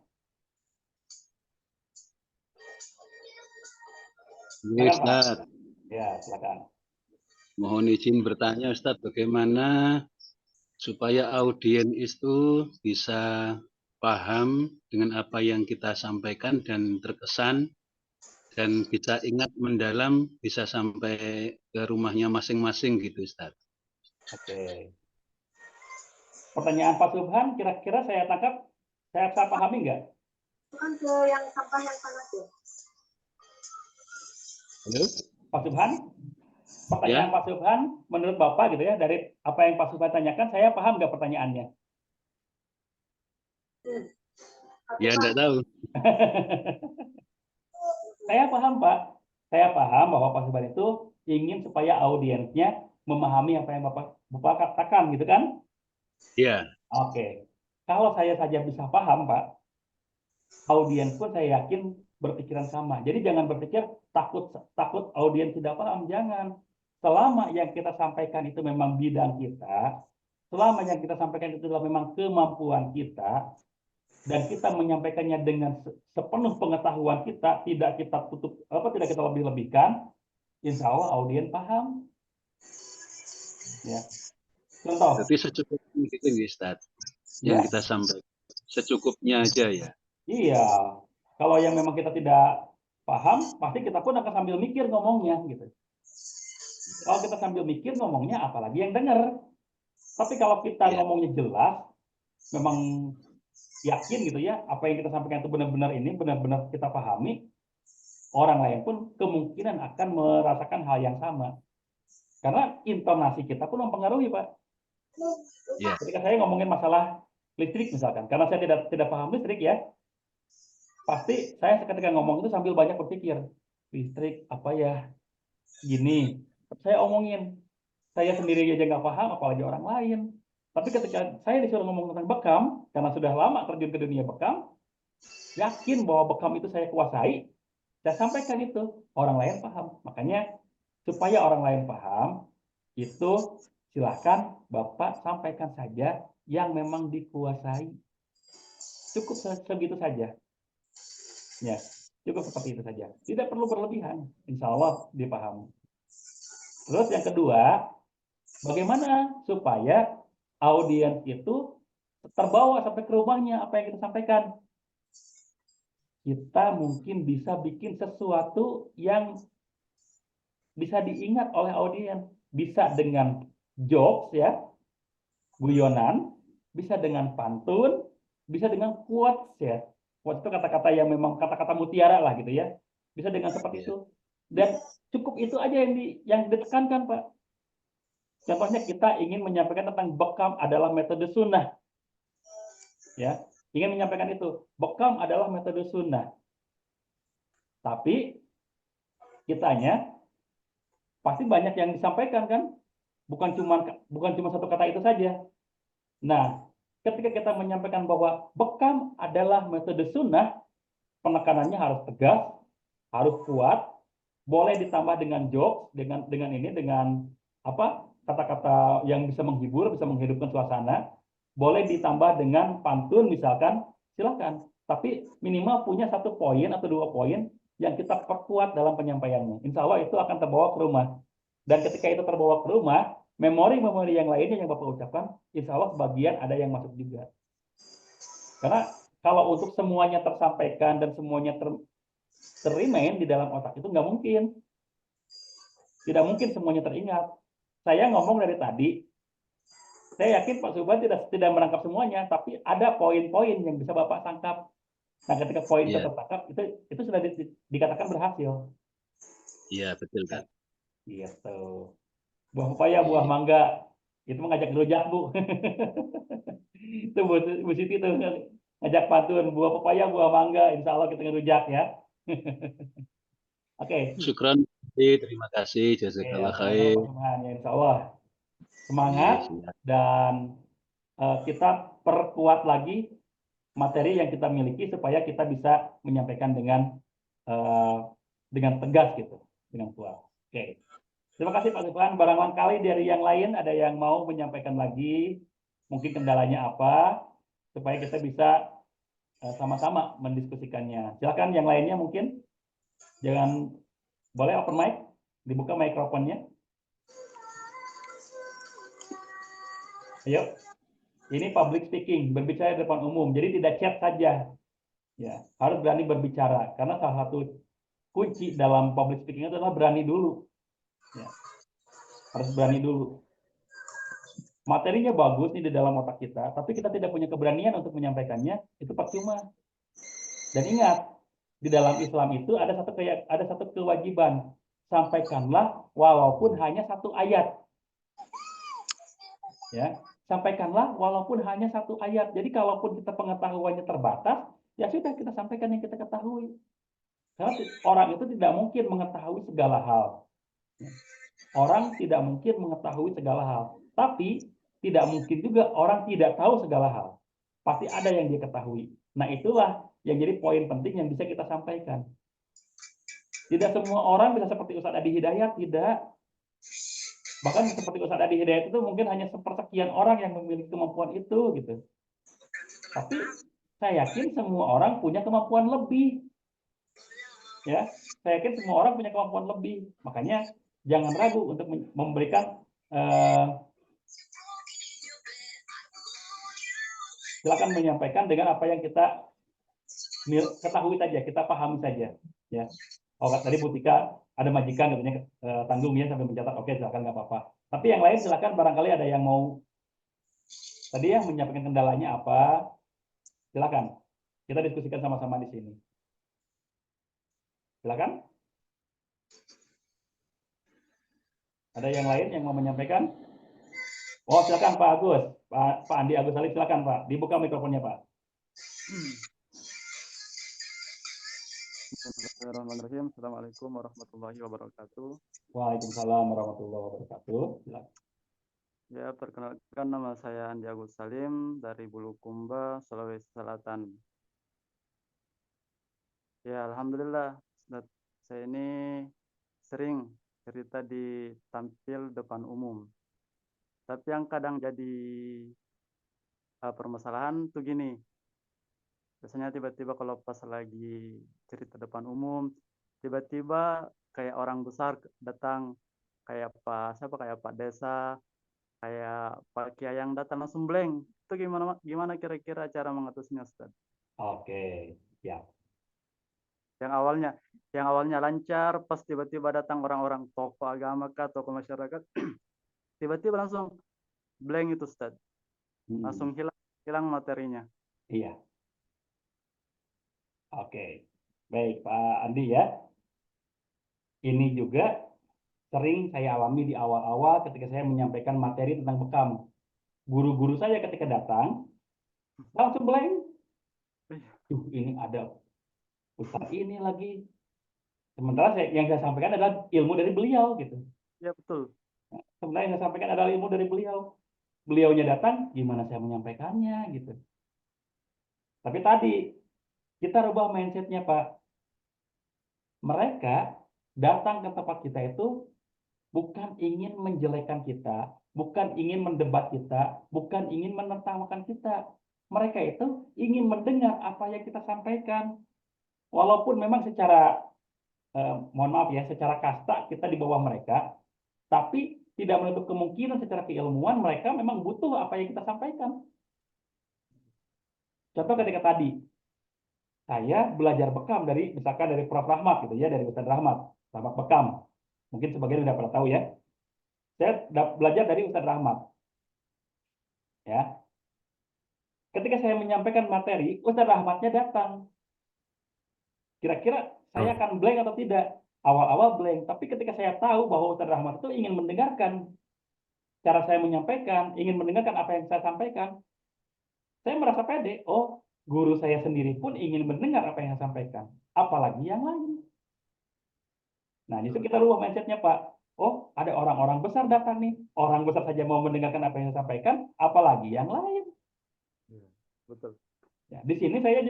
Ini Ustadz, Ya, silakan. mohon izin bertanya Ustadz, bagaimana supaya audiens itu bisa paham dengan apa yang kita sampaikan dan terkesan dan bisa ingat mendalam, bisa sampai ke rumahnya masing-masing gitu Ustadz. Oke. Pertanyaan Pak Subhan, kira-kira saya tangkap, saya pahami nggak? Bukan ke yang sampah yang panas ya? Halo? Pak Subhan? Pertanyaan Pak Subhan, menurut Bapak gitu ya, dari apa yang Pak Subhan tanyakan, saya paham nggak pertanyaannya? Ya, enggak tahu. Saya paham, Pak. Saya paham bahwa Pak Subhan itu ingin supaya audiensnya memahami apa yang Bapak katakan, gitu kan? Iya. Oke. Kalau saya saja bisa paham, Pak, audiens pun saya yakin berpikiran sama. Jadi jangan berpikir takut audiens tidak paham, jangan. Selama yang kita sampaikan itu memang bidang kita, selama yang kita sampaikan itu adalah memang kemampuan kita, dan kita menyampaikannya dengan sepenuh pengetahuan kita, tidak kita lebih-lebihkan, insya Allah audiens paham. Ya. Contoh. Berarti secukupnya gitu nih Ustadz, yang kita sampaikan. Secukupnya aja ya. Iya. Kalau yang memang kita tidak paham, pasti kita pun akan sambil mikir ngomongnya gitu. Kalau kita sambil mikir ngomongnya, apalagi yang dengar. Tapi kalau kita ngomongnya jelas, memang yakin gitu ya, apa yang kita sampaikan itu benar-benar kita pahami, orang lain pun kemungkinan akan merasakan hal yang sama. Karena intonasi kita pun mempengaruhi, Pak. Ketika saya ngomongin masalah listrik misalkan, karena saya tidak paham listrik ya, pasti saya ketika ngomong itu sambil banyak berpikir, listrik apa ya, gini, saya omongin. Saya sendiri aja nggak paham, apalagi orang lain. Tapi ketika saya disuruh ngomong tentang bekam, karena sudah lama terjun ke dunia bekam, yakin bahwa bekam itu saya kuasai, saya sampaikan itu, orang lain paham. Makanya supaya orang lain paham, itu silahkan Bapak sampaikan saja yang memang dikuasai. Cukup segitu saja. Ya, cukup seperti itu saja. Tidak perlu berlebihan. Insya Allah dipahami. Terus yang kedua, bagaimana supaya audiens itu terbawa sampai ke rumahnya apa yang kita sampaikan? Kita mungkin bisa bikin sesuatu yang bisa diingat oleh audiens. Bisa dengan jokes ya, guyonan, bisa dengan pantun, bisa dengan quotes ya. Quotes itu kata-kata yang memang kata-kata mutiara lah gitu ya. Bisa dengan seperti itu. Dan cukup itu aja yang ditekankan, Pak. Contohnya kita ingin menyampaikan tentang bekam adalah metode sunnah. Ya, ingin menyampaikan itu. Bekam adalah metode sunnah. Tapi kitanya pasti banyak yang disampaikan kan? Bukan cuma satu kata itu saja. Nah, ketika kita menyampaikan bahwa bekam adalah metode sunnah, penekanannya harus tegas, harus kuat, boleh ditambah dengan jokes, dengan apa? Kata-kata yang bisa menghibur, bisa menghidupkan suasana, boleh ditambah dengan pantun misalkan, silakan. Tapi minimal punya 1 poin atau 2 poin yang kita perkuat dalam penyampaiannya. Insya Allah itu akan terbawa ke rumah. Dan ketika itu terbawa ke rumah, memori-memori yang lainnya yang Bapak ucapkan, insya Allah sebagian ada yang masuk juga. Karena kalau untuk semuanya tersampaikan dan semuanya terremain di dalam otak itu nggak mungkin. Tidak mungkin semuanya teringat. Saya ngomong dari tadi, saya yakin Pak Subhan tidak merangkap semuanya, tapi ada poin-poin yang bisa Bapak tangkap. Nah, ketika poin itu tertangkap, itu sudah dikatakan berhasil. Iya, betul kan. Gitu. Buah pepaya, buah mangga, itu mengajak rujak, Bu. Itu Bu Siti itu ngajak pantun, buah pepaya, buah mangga, insya Allah kita ngerujak ya. Oke. Syukran, terima kasih, jazakallah khair. Ya, insya Allah. Semangat dan kita perkuat lagi materi yang kita miliki supaya kita bisa menyampaikan dengan tegas gitu, dengan kuat. Oke. Terima kasih Pak Subhan. Barangkali dari yang lain ada yang mau menyampaikan lagi, mungkin kendalanya apa, supaya kita bisa sama-sama mendiskusikannya. Silakan yang lainnya mungkin. Jangan, boleh open mic, dibuka mikrofonnya. Ayo. Ini public speaking, berbicara di depan umum. Jadi tidak chat saja. Ya, harus berani berbicara karena salah satu kunci dalam public speaking itu adalah berani dulu. Ya. Harus berani dulu. Materinya bagus nih di dalam otak kita, tapi kita tidak punya keberanian untuk menyampaikannya, itu percuma. Dan ingat, di dalam Islam itu ada satu kewajiban, sampaikanlah walaupun hanya 1 ayat. Ya, sampaikanlah walaupun hanya 1 ayat. Jadi kalaupun kita pengetahuannya terbatas, ya sudah kita sampaikan yang kita ketahui. Karena orang itu tidak mungkin mengetahui segala hal. Orang tidak mungkin mengetahui segala hal. Tapi tidak mungkin juga orang tidak tahu segala hal. Pasti ada yang dia ketahui. Nah itulah yang jadi poin penting yang bisa kita sampaikan. Tidak semua orang bisa seperti Ustadz Adi Hidayat, tidak. Bahkan seperti Ustadz Adi Hidayat itu mungkin hanya sepersekian orang yang memiliki kemampuan itu, gitu. Tapi saya yakin semua orang punya kemampuan lebih. Ya, saya yakin semua orang punya kemampuan lebih. Makanya jangan ragu untuk memberikan silakan menyampaikan dengan apa yang kita ketahui saja, kita pahami saja. Ya, oh tadi Bu Tika ada majikan katanya tanggung ya sampai mencatat. Oke, silakan nggak apa-apa. Tapi yang lain silakan, barangkali ada yang mau tadi ya menyampaikan kendalanya apa, silakan. Kita diskusikan sama-sama di sini. Silakan. Ada yang lain yang mau menyampaikan? Oh, silakan Pak Agus, Pak Andi Agus Salib, silakan Pak. Dibuka mikrofonnya Pak. Bismillahirrahmanirrahim. Assalamualaikum warahmatullahi wabarakatuh. Waalaikumsalam warahmatullahi wabarakatuh. Silakan. Ya, perkenalkan nama saya Andi Agus Salim dari Bulukumba, Sulawesi Selatan. Ya, alhamdulillah, Ustaz. Saya ini sering cerita di tampil depan umum. Tapi yang kadang jadi permasalahan tuh gini. Biasanya tiba-tiba kalau pas lagi cerita depan umum, tiba-tiba kayak orang besar datang, kayak Pak Desa, kayak Pak Kiai yang datang langsung blank. Itu gimana kira-kira cara mengatasinya, Ustaz? Oke, ya. Yang awalnya lancar, pas tiba-tiba datang orang-orang tokoh agama kah, tokoh masyarakat, tiba-tiba langsung blank itu, Ustaz. Langsung hilang materinya. Iya. Oke. Baik, Pak Andi ya. Ini juga sering saya alami di awal-awal ketika saya menyampaikan materi tentang bekam. Guru-guru saya ketika datang, langsung blank. Ini ada Ustaz ini lagi. Sementara yang saya sampaikan adalah ilmu dari beliau gitu. Ya, betul. Sebenarnya yang saya sampaikan adalah ilmu dari beliau. Beliaunya datang, gimana saya menyampaikannya gitu. Tapi tadi kita rubah mindsetnya, Pak. Mereka datang ke tempat kita itu bukan ingin menjelekan kita, bukan ingin mendebat kita, bukan ingin menertawakan kita. Mereka itu ingin mendengar apa yang kita sampaikan. Walaupun memang secara, mohon maaf ya, secara kasta kita di bawah mereka, tapi tidak menutup kemungkinan secara keilmuan mereka memang butuh apa yang kita sampaikan. Contoh ketika tadi, saya belajar bekam dari, misalkan dari Prof. Rahmat gitu ya, dari Ustadz Rahmat Bekam. Mungkin sebagian sudah pernah tahu ya. Saya belajar dari Ustadz Rahmat. Ya. Ketika saya menyampaikan materi, Ustadz Rahmatnya datang. Kira-kira saya akan blank atau tidak? Awal-awal blank, tapi ketika saya tahu bahwa Ustadz Rahmat itu ingin mendengarkan cara saya menyampaikan, ingin mendengarkan apa yang saya sampaikan, saya merasa pede. Oh, guru saya sendiri pun ingin mendengar apa yang saya sampaikan, apalagi yang lain. Nah, justru kita rubah mindsetnya, Pak. Oh, ada orang-orang besar datang nih. Orang besar saja mau mendengarkan apa yang saya sampaikan, apalagi yang lain. Betul. Ya, di sini saya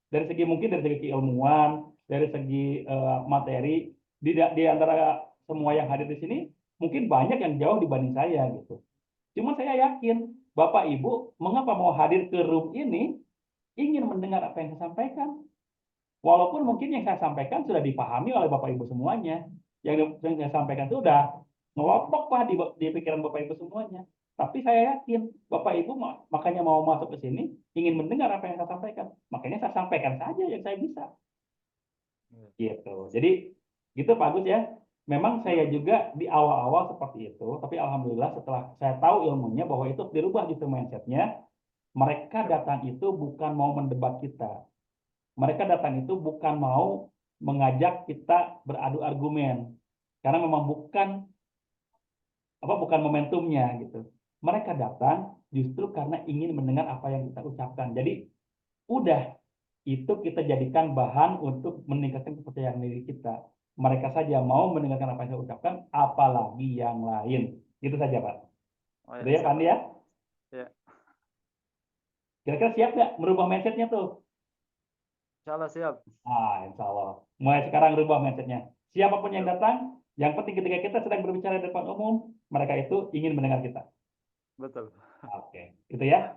dari segi mungkin dari segi keilmuan, dari segi materi, di antara semua yang hadir di sini, mungkin banyak yang jauh dibanding saya gitu. Cuma saya yakin Bapak Ibu mengapa mau hadir ke room ini ingin mendengar apa yang saya sampaikan. Walaupun mungkin yang saya sampaikan sudah dipahami oleh Bapak Ibu semuanya. Yang saya sampaikan itu sudah ngelompok Pak di pikiran Bapak Ibu semuanya. Tapi saya yakin Bapak Ibu makanya mau masuk ke sini ingin mendengar apa yang saya sampaikan. Makanya saya sampaikan saja yang saya bisa. Gitu. Jadi gitu Pak Agus ya. Memang saya juga di awal-awal seperti itu, tapi alhamdulillah setelah saya tahu ilmunya bahwa itu dirubah gitu mindsetnya. Mereka datang itu bukan mau mendebat kita. Mereka datang itu bukan mau mengajak kita beradu argumen. Karena memang bukan momentumnya gitu. Mereka datang justru karena ingin mendengar apa yang kita ucapkan. Jadi udah itu kita jadikan bahan untuk meningkatkan kepercayaan diri kita. Mereka saja mau mendengarkan apa yang saya ucapkan, apalagi yang lain. Gitu saja, Pak. Oh, Udah ya, Pak Andi ya? Ya. Kira-kira siap nggak merubah mindsetnya tuh? Insya Allah siap. Insya Allah. Mulai sekarang rubah mindsetnya. Siapapun yang datang, yang penting ketika kita sedang berbicara di depan umum, mereka itu ingin mendengar kita. Betul. Oke, gitu ya.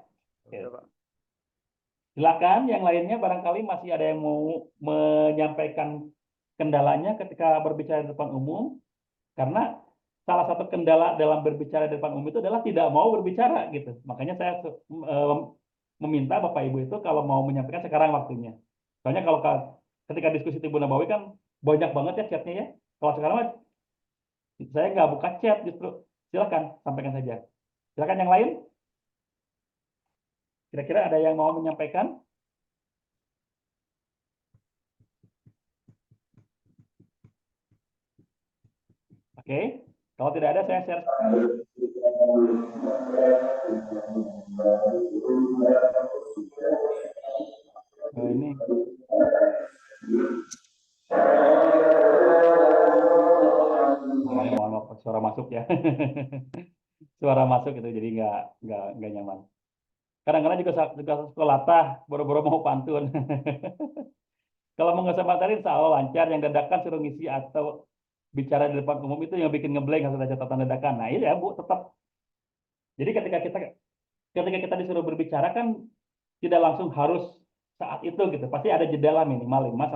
Ya, Pak. Silakan yang lainnya barangkali masih ada yang mau menyampaikan kendalanya ketika berbicara di depan umum. Karena salah satu kendala dalam berbicara di depan umum itu adalah tidak mau berbicara gitu. Makanya saya meminta Bapak Ibu itu kalau mau menyampaikan sekarang waktunya. Soalnya kalau ketika diskusi Tribun Nabawi kan banyak banget ya chatnya ya. Kalau sekarang saya nggak buka chat justru. Silakan sampaikan saja. Silakan yang lain. Kira-kira ada yang mau menyampaikan? Oke. Kalau tidak ada saya share. Ini suara masuk ya. Suara masuk itu jadi nggak nyaman. Kadang-kadang juga suka sekolah boro-boro mau pantun. Kalau mau ngasih materi insya Allah lancar, yang dadakan suruh ngisi atau bicara di depan umum itu yang bikin ngeblank harus ada catatan dadakan. Nah iya Bu, tetap. Jadi ketika kita disuruh berbicara kan tidak langsung harus saat itu gitu. Pasti ada jeda lah minimal 3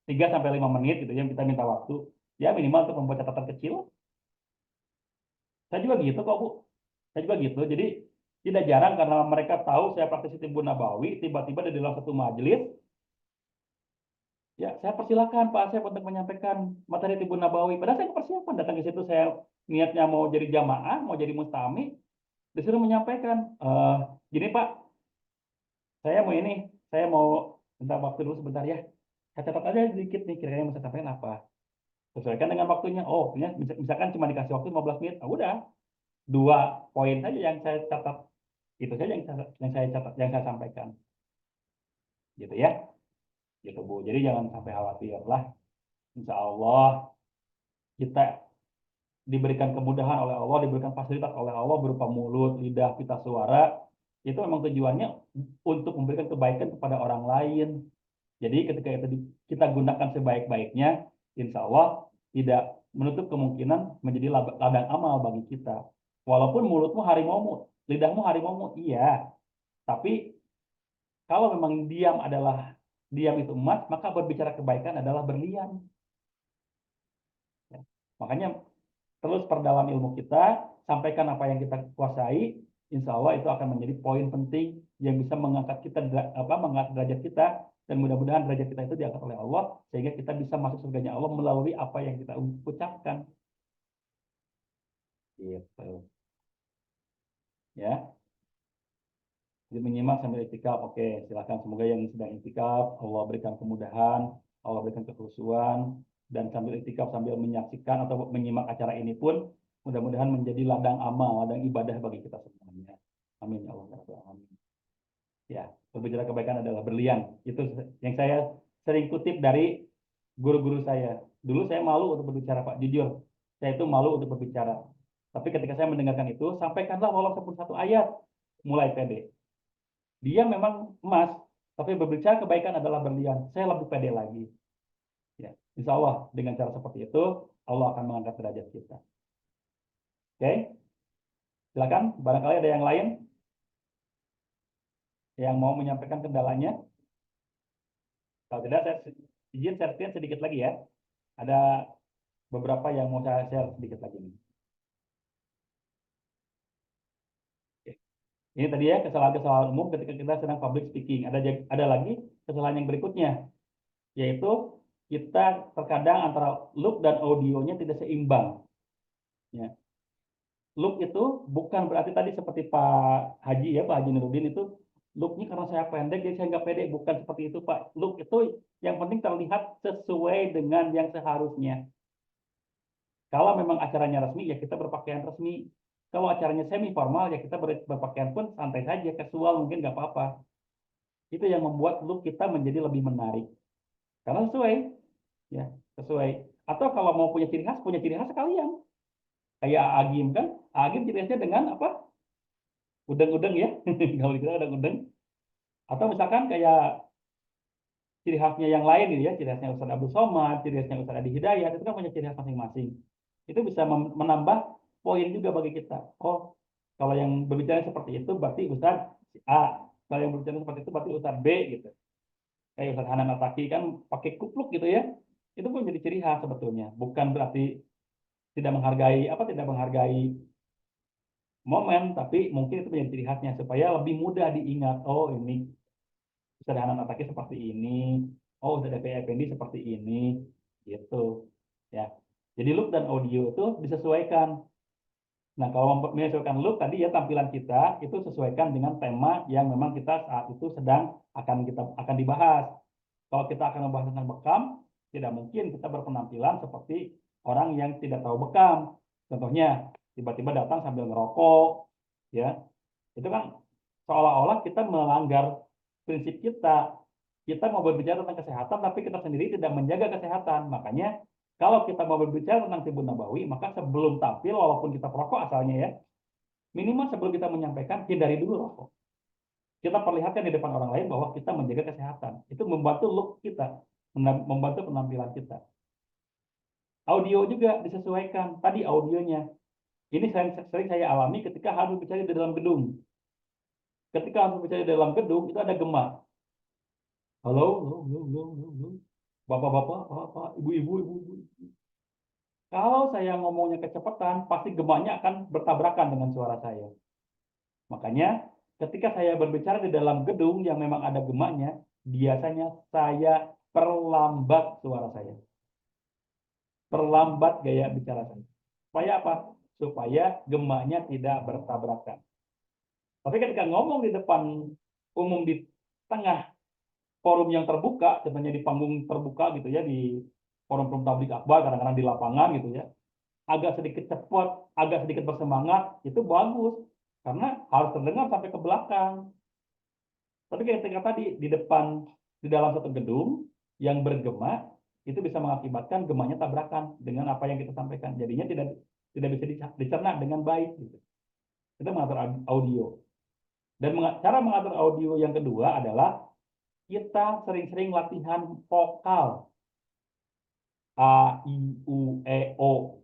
sampai 5 menit gitu yang kita minta waktu. Ya minimal untuk membuat catatan kecil. Saya juga gitu kok Bu. Saya juga gitu. Jadi tidak jarang karena mereka tahu saya praktisi Timbun Nabawi, tiba-tiba di dalam satu majelis, ya saya persilakan Pak Asep untuk menyampaikan materi Timbun Nabawi. Padahal saya persiapan datang ke situ, saya niatnya mau jadi jamaah, mau jadi mustami, disuruh menyampaikan, gini Pak, saya mau minta waktu dulu sebentar ya. Saya catat aja sedikit nih, kira-kira yang mau saya sampaikan apa. Sesuaikan dengan waktunya. Oh, misalkan cuma dikasih waktu 15 menit, udah 2 poin saja yang saya catat. Itu saja yang saya sampaikan. Gitu ya. Gitu Bu. Jadi jangan sampai khawatir lah. Insya Allah kita diberikan kemudahan oleh Allah, diberikan fasilitas oleh Allah berupa mulut, lidah, pita suara. Itu memang tujuannya untuk memberikan kebaikan kepada orang lain. Jadi ketika itu kita gunakan sebaik-baiknya, insya Allah tidak menutup kemungkinan menjadi ladang amal bagi kita. Walaupun mulutmu harimaumu, lidahmu harimaumu, iya. Tapi kalau memang diam itu emas, maka berbicara kebaikan adalah berlian. Ya. Makanya terus perdalam ilmu kita, sampaikan apa yang kita kuasai, insya Allah itu akan menjadi poin penting yang bisa mengangkat mengangkat derajat kita, dan mudah-mudahan derajat kita itu diangkat oleh Allah sehingga kita bisa masuk surganya Allah melalui apa yang kita ucapkan. Gitu. Ya. Jadi menyimak sambil iktikaf, oke, silakan. Semoga yang sedang iktikaf Allah berikan kemudahan, Allah berikan kekhusyuan, dan sambil iktikaf sambil menyaksikan atau menyimak acara ini pun mudah-mudahan menjadi ladang amal, ladang ibadah bagi kita semuanya. Amin ya Allah. Amin. Ya, berbicara kebaikan adalah berlian. Itu yang saya sering kutip dari guru-guru saya. Dulu saya malu untuk berbicara, Pak. Jujur, saya itu malu untuk berbicara. Tapi ketika saya mendengarkan itu, sampaikanlah walaupun 1 ayat, mulai pede. Dia memang emas, tapi berbicara kebaikan adalah berlian. Saya lebih pede lagi. Ya, insya Allah dengan cara seperti itu, Allah akan mengangkat derajat kita. Oke, silakan. Barangkali ada yang lain yang mau menyampaikan kendalanya. Kalau tidak, saya izin share sedikit lagi ya. Ada beberapa yang mau saya share sedikit lagi nih. Oke. Ini tadi ya kesalahan-kesalahan umum ketika kita sedang public speaking. Ada lagi kesalahan yang berikutnya, yaitu kita terkadang antara look dan audionya tidak seimbang. Ya. Look itu bukan berarti tadi seperti Pak Haji ya, Pak Haji Nurudin itu looknya karena saya pendek jadi saya nggak pede, bukan seperti itu Pak. Look itu yang penting terlihat sesuai dengan yang seharusnya. Kalau memang acaranya resmi ya kita berpakaian resmi. Kalau acaranya semi formal ya kita berpakaian pun santai saja, casual mungkin nggak apa-apa. Itu yang membuat look kita menjadi lebih menarik. Karena sesuai, ya sesuai. Atau kalau mau punya ciri khas sekalian. Kayak Agim kan, Agim ciri khasnya dengan apa? Udeng-udeng ya, kalau kita udeng-udeng. Atau misalkan kayak ciri khasnya yang lain gitu ya, ciri khasnya Ustaz Abdul Somad, ciri khasnya Ustaz Adi Hidayat, itu kan punya ciri khas masing-masing. Itu bisa menambah poin juga bagi kita. Oh, kalau yang berbicara seperti itu berarti Ustaz A, kalau yang berbicara seperti itu berarti Ustaz B gitu. Kayak Ustaz Hanan Ataki kan pakai kupluk gitu ya, itu pun jadi ciri khas sebetulnya. Bukan berarti tidak menghargai momen, tapi mungkin itu menjadi ciri khasnya supaya lebih mudah diingat. Oh ini Ustaz Hanan Ataki seperti ini, oh Ustaz Effendi seperti ini, gitu ya. Jadi look dan audio itu disesuaikan. Nah kalau menyesuaikan look tadi ya tampilan kita itu sesuaikan dengan tema yang memang kita saat itu sedang akan dibahas. Kalau kita akan membahas tentang bekam, tidak mungkin kita berpenampilan seperti orang yang tidak tahu bekam. Contohnya tiba-tiba datang sambil ngerokok, ya itu kan seolah-olah kita melanggar prinsip kita. Kita mau berbicara tentang kesehatan, tapi kita sendiri tidak menjaga kesehatan. Makanya Kalau kita mau berbicara tentang Tibbun Nabawi, maka sebelum tampil, walaupun kita perokok asalnya ya, minimal sebelum kita menyampaikan, hindari dulu rokok. Kita perlihatkan di depan orang lain bahwa kita menjaga kesehatan. Itu membantu look kita, membantu penampilan kita. Audio juga disesuaikan. Tadi audionya. Ini sering saya alami ketika harus bicara di dalam gedung. Ketika harus bicara di dalam gedung, itu ada gema. Halo, halo, halo, halo, halo. Bapak-bapak, bapak, ibu-ibu, ibu-ibu. Kalau saya ngomongnya kecepatan, pasti gemanya akan bertabrakan dengan suara saya. Makanya, ketika saya berbicara di dalam gedung yang memang ada gemanya, biasanya saya perlambat suara saya. Perlambat gaya bicara saya. Supaya apa? Supaya gemanya tidak bertabrakan. Tapi ketika ngomong di depan umum di tengah forum yang terbuka, sebenarnya di panggung terbuka gitu ya, di forum-forum tablik akbar, kadang-kadang di lapangan gitu ya, agak sedikit cepat, agak sedikit bersemangat, itu bagus. Karena harus terdengar sampai ke belakang. Tapi ketika tadi di dalam satu gedung yang bergema, itu bisa mengakibatkan gemanya tabrakan dengan apa yang kita sampaikan. Jadinya tidak bisa dicerna dengan baik. Gitu. Kita mengatur audio. Dan cara mengatur audio yang kedua adalah kita sering-sering latihan vokal. A, I, U, E, O.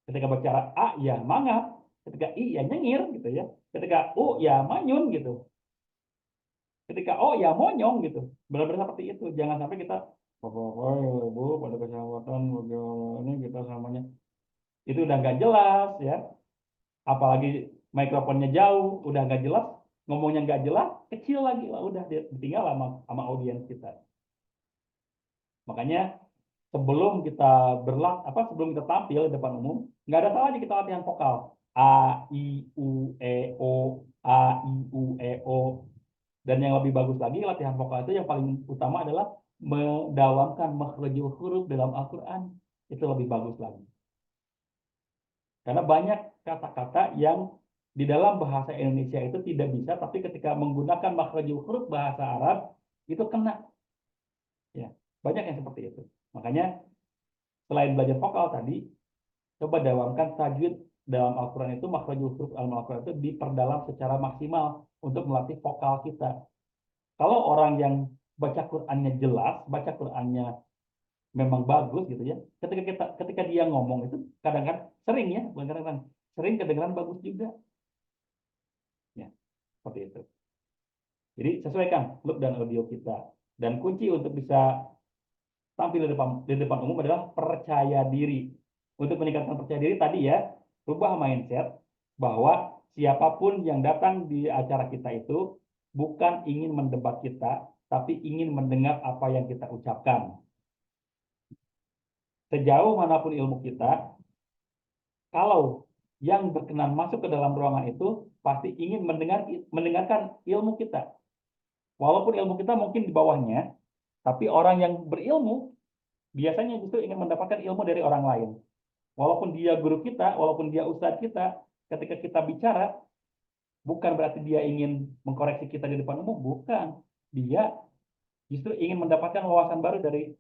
Ketika bicara A, ya mangap. Ketika I, ya nyengir. Gitu ya. Ketika U, ya manyun. Gitu. Ketika O, ya monyong. Gitu. Benar-benar seperti itu. Jangan sampai kita, Bapak, Ibu, pada kesehatan, ini kita samanya. Itu udah nggak jelas. Ya. Apalagi mikrofonnya jauh, udah nggak jelas. Ngomongnya nggak jelas, kecil lagi lah, udah ditinggal sama audiens kita. Makanya sebelum kita sebelum kita tampil di depan umum, nggak ada salahnya kita latihan vokal. A, I, U, E, O, A, I, U, E, O. Dan yang lebih bagus lagi, latihan vokal itu yang paling utama adalah mendalamkan makhrajul huruf dalam Al-Quran. Itu lebih bagus lagi. Karena banyak kata-kata yang di dalam bahasa Indonesia itu tidak bisa, tapi ketika menggunakan makhrajul huruf bahasa Arab, itu kena. Ya, banyak yang seperti itu. Makanya, selain belajar vokal tadi, coba dalamkan tajwid dalam Al-Quran itu, makhrajul huruf dalam Al-Quran itu diperdalam secara maksimal untuk melatih vokal kita. Kalau orang yang baca Qurannya jelas, baca Qurannya memang bagus gitu ya, ketika dia ngomong itu kadang-kadang sering ya, bukan kadang-kadang, sering kedengaran bagus juga. Ya, seperti itu. Jadi sesuaikan look dan audio kita. Dan kunci untuk bisa tampil di depan umum adalah percaya diri. Untuk meningkatkan percaya diri tadi ya, rubah mindset bahwa siapapun yang datang di acara kita itu bukan ingin mendebat kita, tapi ingin mendengar apa yang kita ucapkan. Sejauh manapun ilmu kita, kalau yang berkenan masuk ke dalam ruangan itu pasti ingin mendengarkan ilmu kita. Walaupun ilmu kita mungkin di bawahnya, tapi orang yang berilmu biasanya justru ingin mendapatkan ilmu dari orang lain. Walaupun dia guru kita, walaupun dia ustadz kita, ketika kita bicara, bukan berarti dia ingin mengkoreksi kita di depan umum, bukan. Dia justru ingin mendapatkan wawasan baru dari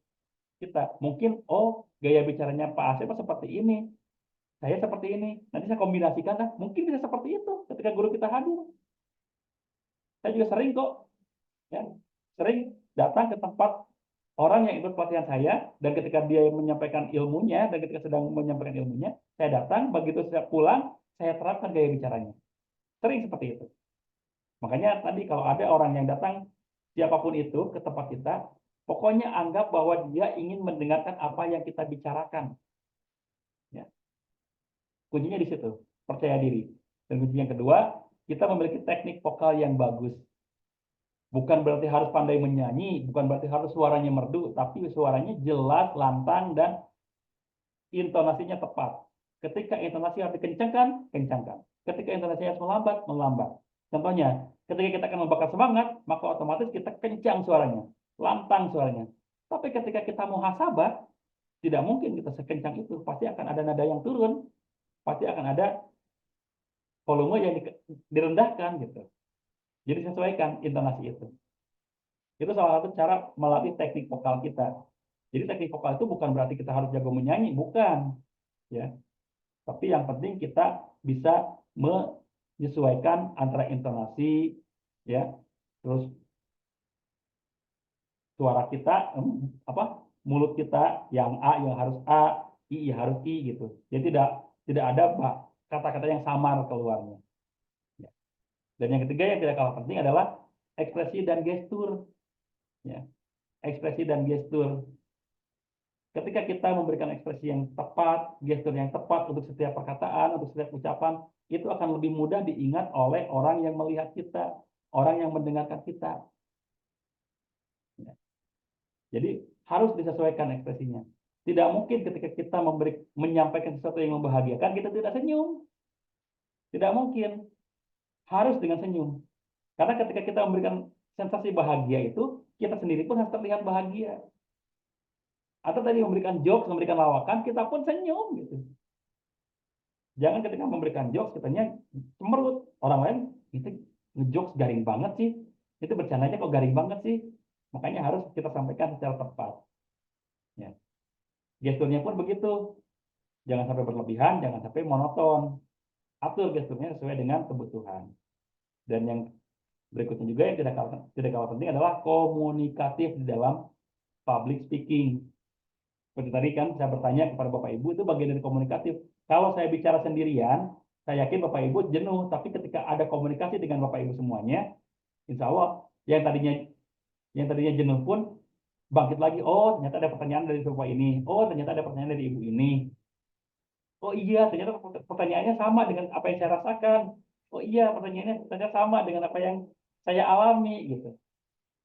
kita. Mungkin, oh gaya bicaranya Pak Asep seperti ini, saya seperti ini, nanti saya kombinasikan, nah, mungkin bisa seperti itu ketika guru kita hadir. Saya juga sering kok, ya, sering datang ke tempat orang yang ikut pelatihan saya, dan ketika dia menyampaikan ilmunya, dan ketika sedang menyampaikan ilmunya, saya datang, begitu saya pulang, saya terapkan gaya bicaranya. Sering seperti itu. Makanya tadi kalau ada orang yang datang, siapapun itu ke tempat kita, pokoknya anggap bahwa dia ingin mendengarkan apa yang kita bicarakan. Ya. Kuncinya di situ, percaya diri. Dan kunci yang kedua, kita memiliki teknik vokal yang bagus. Bukan berarti harus pandai menyanyi, bukan berarti harus suaranya merdu, tapi suaranya jelas, lantang, dan intonasinya tepat. Ketika intonasi harus dikencangkan, kencangkan. Ketika intonasi harus melambat, melambat. Contohnya, ketika kita akan membakar semangat, maka otomatis kita kencang suaranya, lantang suaranya. Tapi ketika kita muhasabah, tidak mungkin kita sekencang itu. Pasti akan ada nada yang turun, pasti akan ada volume yang direndahkan gitu. Jadi sesuaikan intonasi itu. Itu salah satu cara melatih teknik vokal kita. Jadi teknik vokal itu bukan berarti kita harus jago menyanyi, bukan, ya. Tapi yang penting kita bisa menyesuaikan antara intonasi, ya, terus suara kita, mulut kita yang A yang harus A, I ya harus I gitu. Jadi tidak ada kata-kata yang samar keluarnya. Ya. Dan yang ketiga yang tidak kalah penting adalah ekspresi dan gestur. Ya. Ekspresi dan gestur. Ketika kita memberikan ekspresi yang tepat, gestur yang tepat untuk setiap perkataan, untuk setiap ucapan, itu akan lebih mudah diingat oleh orang yang melihat kita, orang yang mendengarkan kita. Ya. Jadi harus disesuaikan ekspresinya. Tidak mungkin ketika kita menyampaikan sesuatu yang membahagiakan, kita tidak senyum. Tidak mungkin. Harus dengan senyum. Karena ketika kita memberikan sensasi bahagia itu, kita sendiri pun harus terlihat bahagia. Atau tadi memberikan jokes, memberikan lawakan, kita pun senyum gitu. Jangan ketika memberikan jokes, kitanya cemerut. Orang lain, itu ngejokes garing banget sih. Itu bercandanya kok garing banget sih. Makanya harus kita sampaikan secara tepat. Ya. Gesturnya pun begitu. Jangan sampai berlebihan, jangan sampai monoton. Atur gesturnya sesuai dengan kebutuhan. Dan yang berikutnya juga yang tidak kalah penting adalah komunikatif di dalam public speaking. Seperti tadi kan saya bertanya kepada Bapak Ibu, itu bagian dari komunikatif. Kalau saya bicara sendirian, saya yakin Bapak Ibu jenuh. Tapi ketika ada komunikasi dengan Bapak Ibu semuanya, insya Allah yang tadinya jenuh pun bangkit lagi. Oh, ternyata ada pertanyaan dari Bapak ini. Oh, ternyata ada pertanyaan dari Ibu ini. Oh iya, ternyata pertanyaannya sama dengan apa yang saya rasakan. Oh iya, pertanyaannya ternyata sama dengan apa yang saya alami gitu.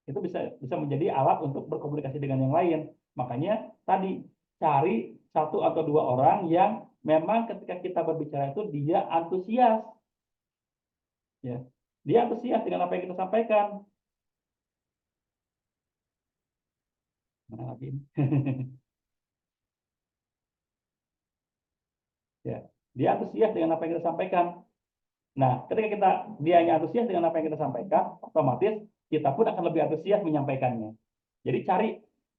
Itu bisa menjadi alat untuk berkomunikasi dengan yang lain. Makanya tadi cari 1 atau 2 orang yang memang ketika kita berbicara itu dia antusias. Ya. Dia antusias dengan apa yang kita sampaikan. Mana lagi ini? Ya, dia antusias dengan apa yang kita sampaikan. Nah, ketika dia antusias dengan apa yang kita sampaikan, otomatis kita pun akan lebih antusias menyampaikannya. Jadi cari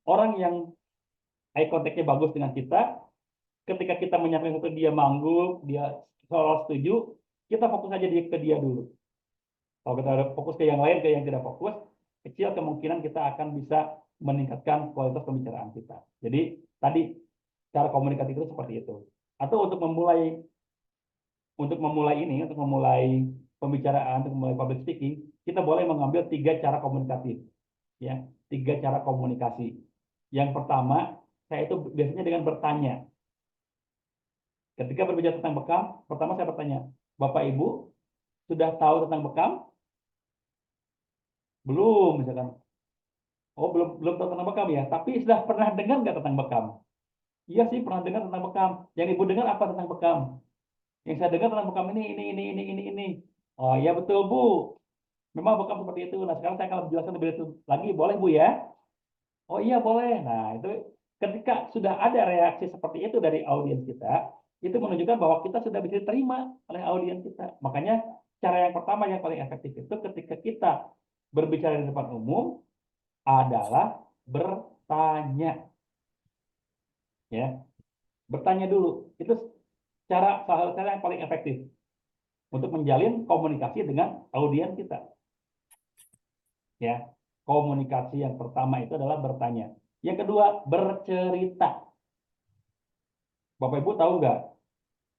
orang yang eye contact-nya bagus dengan kita. Ketika kita menyampaikan itu dia mangguk, dia seolah setuju, kita fokus aja ke dia dulu. Kalau kita fokus ke yang lain, ke yang tidak fokus, kecil kemungkinan kita akan bisa meningkatkan kualitas pembicaraan kita. Jadi tadi cara komunikatif itu seperti itu. Atau untuk memulai pembicaraan, untuk memulai public speaking, kita boleh mengambil 3 cara komunikatif. Ya, 3 cara komunikasi. Yang pertama, saya itu biasanya dengan bertanya. Ketika berbicara tentang bekam, pertama saya bertanya, Bapak Ibu sudah tahu tentang bekam? Belum, misalkan. Oh, belum tahu tentang bekam ya, tapi sudah pernah dengar nggak tentang bekam? Iya sih, pernah dengar tentang bekam. Yang Ibu dengar apa tentang bekam? Yang saya dengar tentang bekam ini. Oh iya betul Bu. Memang bekam seperti itu. Nah sekarang saya akan menjelaskan lebih lagi. Boleh Bu ya? Oh iya boleh. Nah itu ketika sudah ada reaksi seperti itu dari audiens kita, itu menunjukkan bahwa kita sudah bisa diterima oleh audiens kita. Makanya cara yang pertama yang paling efektif itu ketika kita berbicara di depan umum adalah bertanya. Ya, bertanya dulu. Itu salah satu cara yang paling efektif untuk menjalin komunikasi dengan audiens kita. Ya, komunikasi yang pertama itu adalah bertanya. Yang kedua, bercerita. Bapak Ibu tahu nggak?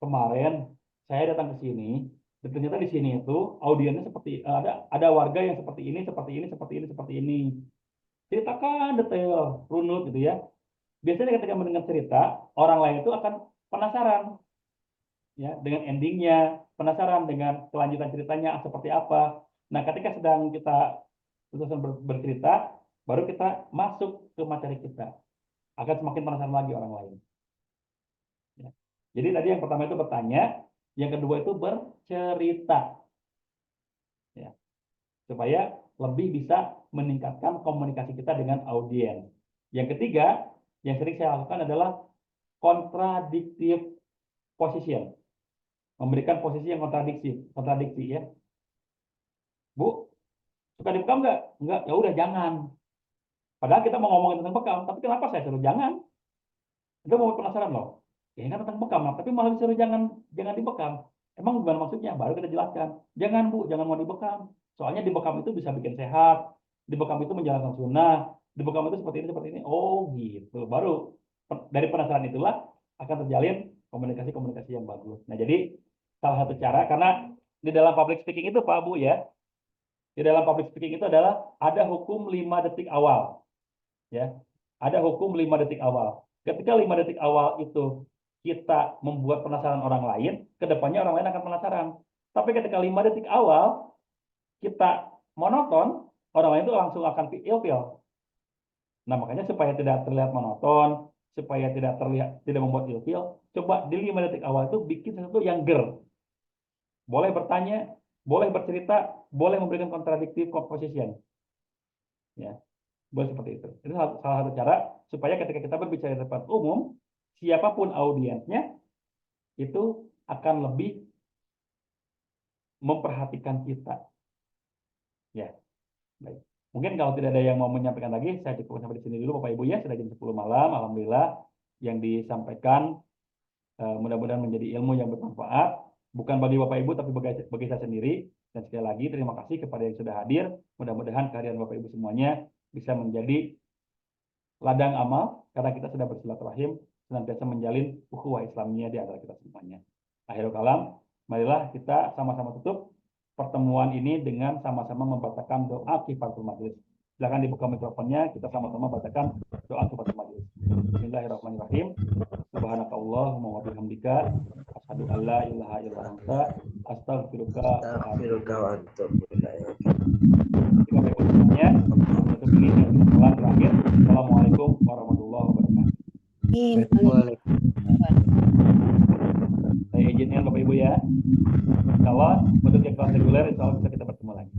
Kemarin saya datang ke sini, dan ternyata di sini itu audiensnya seperti ada warga yang seperti ini. Ceritakan detail, runut gitu ya. Biasanya ketika mendengar cerita, orang lain itu akan penasaran. Ya, dengan endingnya, penasaran dengan kelanjutan ceritanya seperti apa. Nah, ketika sedang kita bercerita, baru kita masuk ke materi kita. Akan semakin penasaran lagi orang lain. Ya. Jadi tadi yang pertama itu bertanya, yang kedua itu bercerita. Ya. Supaya lebih bisa meningkatkan komunikasi kita dengan audiens. Yang ketiga, yang sering saya lakukan adalah contradictive position. Memberikan posisi yang kontradiksi ya. Bu, suka dibekam nggak? Enggak, ya udah jangan. Padahal kita mau ngomongin tentang bekam, tapi kenapa saya suruh jangan? Itu mau penasaran loh. Ya ini kan tentang bekam, tapi malah disuruh jangan dibekam. Emang gimana maksudnya? Baru kita jelaskan. Jangan Bu, jangan mau dibekam. Soalnya dibekam itu bisa bikin sehat. Dibekam itu menjalankan sunnah. Dibekam itu seperti ini. Oh gitu. Baru dari penasaran itulah akan terjalin komunikasi-komunikasi yang bagus. Nah jadi salah satu cara, karena di dalam public speaking itu Pak Bu ya, di dalam public speaking itu adalah ada hukum 5 detik awal. Ya, ada hukum 5 detik awal. Ketika 5 detik awal itu kita membuat penasaran orang lain, kedepannya orang lain akan penasaran. Tapi ketika 5 detik awal kita monoton, orang lain itu langsung akan ilfil. Nah makanya supaya tidak terlihat monoton, supaya tidak membuat ilfil, coba di 5 detik awal itu bikin sesuatu yang ger. Boleh bertanya, boleh bercerita, boleh memberikan contradictive proposition. Ya. Boleh seperti itu. Itu salah satu cara supaya ketika kita berbicara di depan umum, siapapun audiensnya itu akan lebih memperhatikan kita. Ya, baik. Mungkin kalau tidak ada yang mau menyampaikan lagi, saya cukup sampai di sini dulu Bapak Ibu ya. Sudah jam 10 malam, alhamdulillah yang disampaikan mudah-mudahan menjadi ilmu yang bermanfaat, bukan bagi Bapak Ibu tapi bagi saya sendiri. Dan sekali lagi terima kasih kepada yang sudah hadir. Mudah-mudahan kehadiran Bapak Ibu semuanya bisa menjadi ladang amal karena kita sudah bersilaturahim, senantiasa menjalin ukhuwah Islamiyah di antara kita semuanya. Akhirul kalam, marilah kita sama-sama tutup pertemuan ini dengan sama-sama membacakan doa kifaratul majlis. Silakan dibuka mikrofonnya, kita sama-sama bacakan doa kifaratul majlis. Bismillahirrahmanirrahim. Subhanakallahumma wa bihamdika asyhadu an la ilaha illa anta astaghfiruka wa atubu ilaik. Untuk ini kesempatan terakhir. Assalamualaikum warahmatullahi wabarakatuh. Saya izinkan Bapak Ibu ya. Insya Allah untuk yang kelas reguler, insya Allah bisa kita bertemu lagi.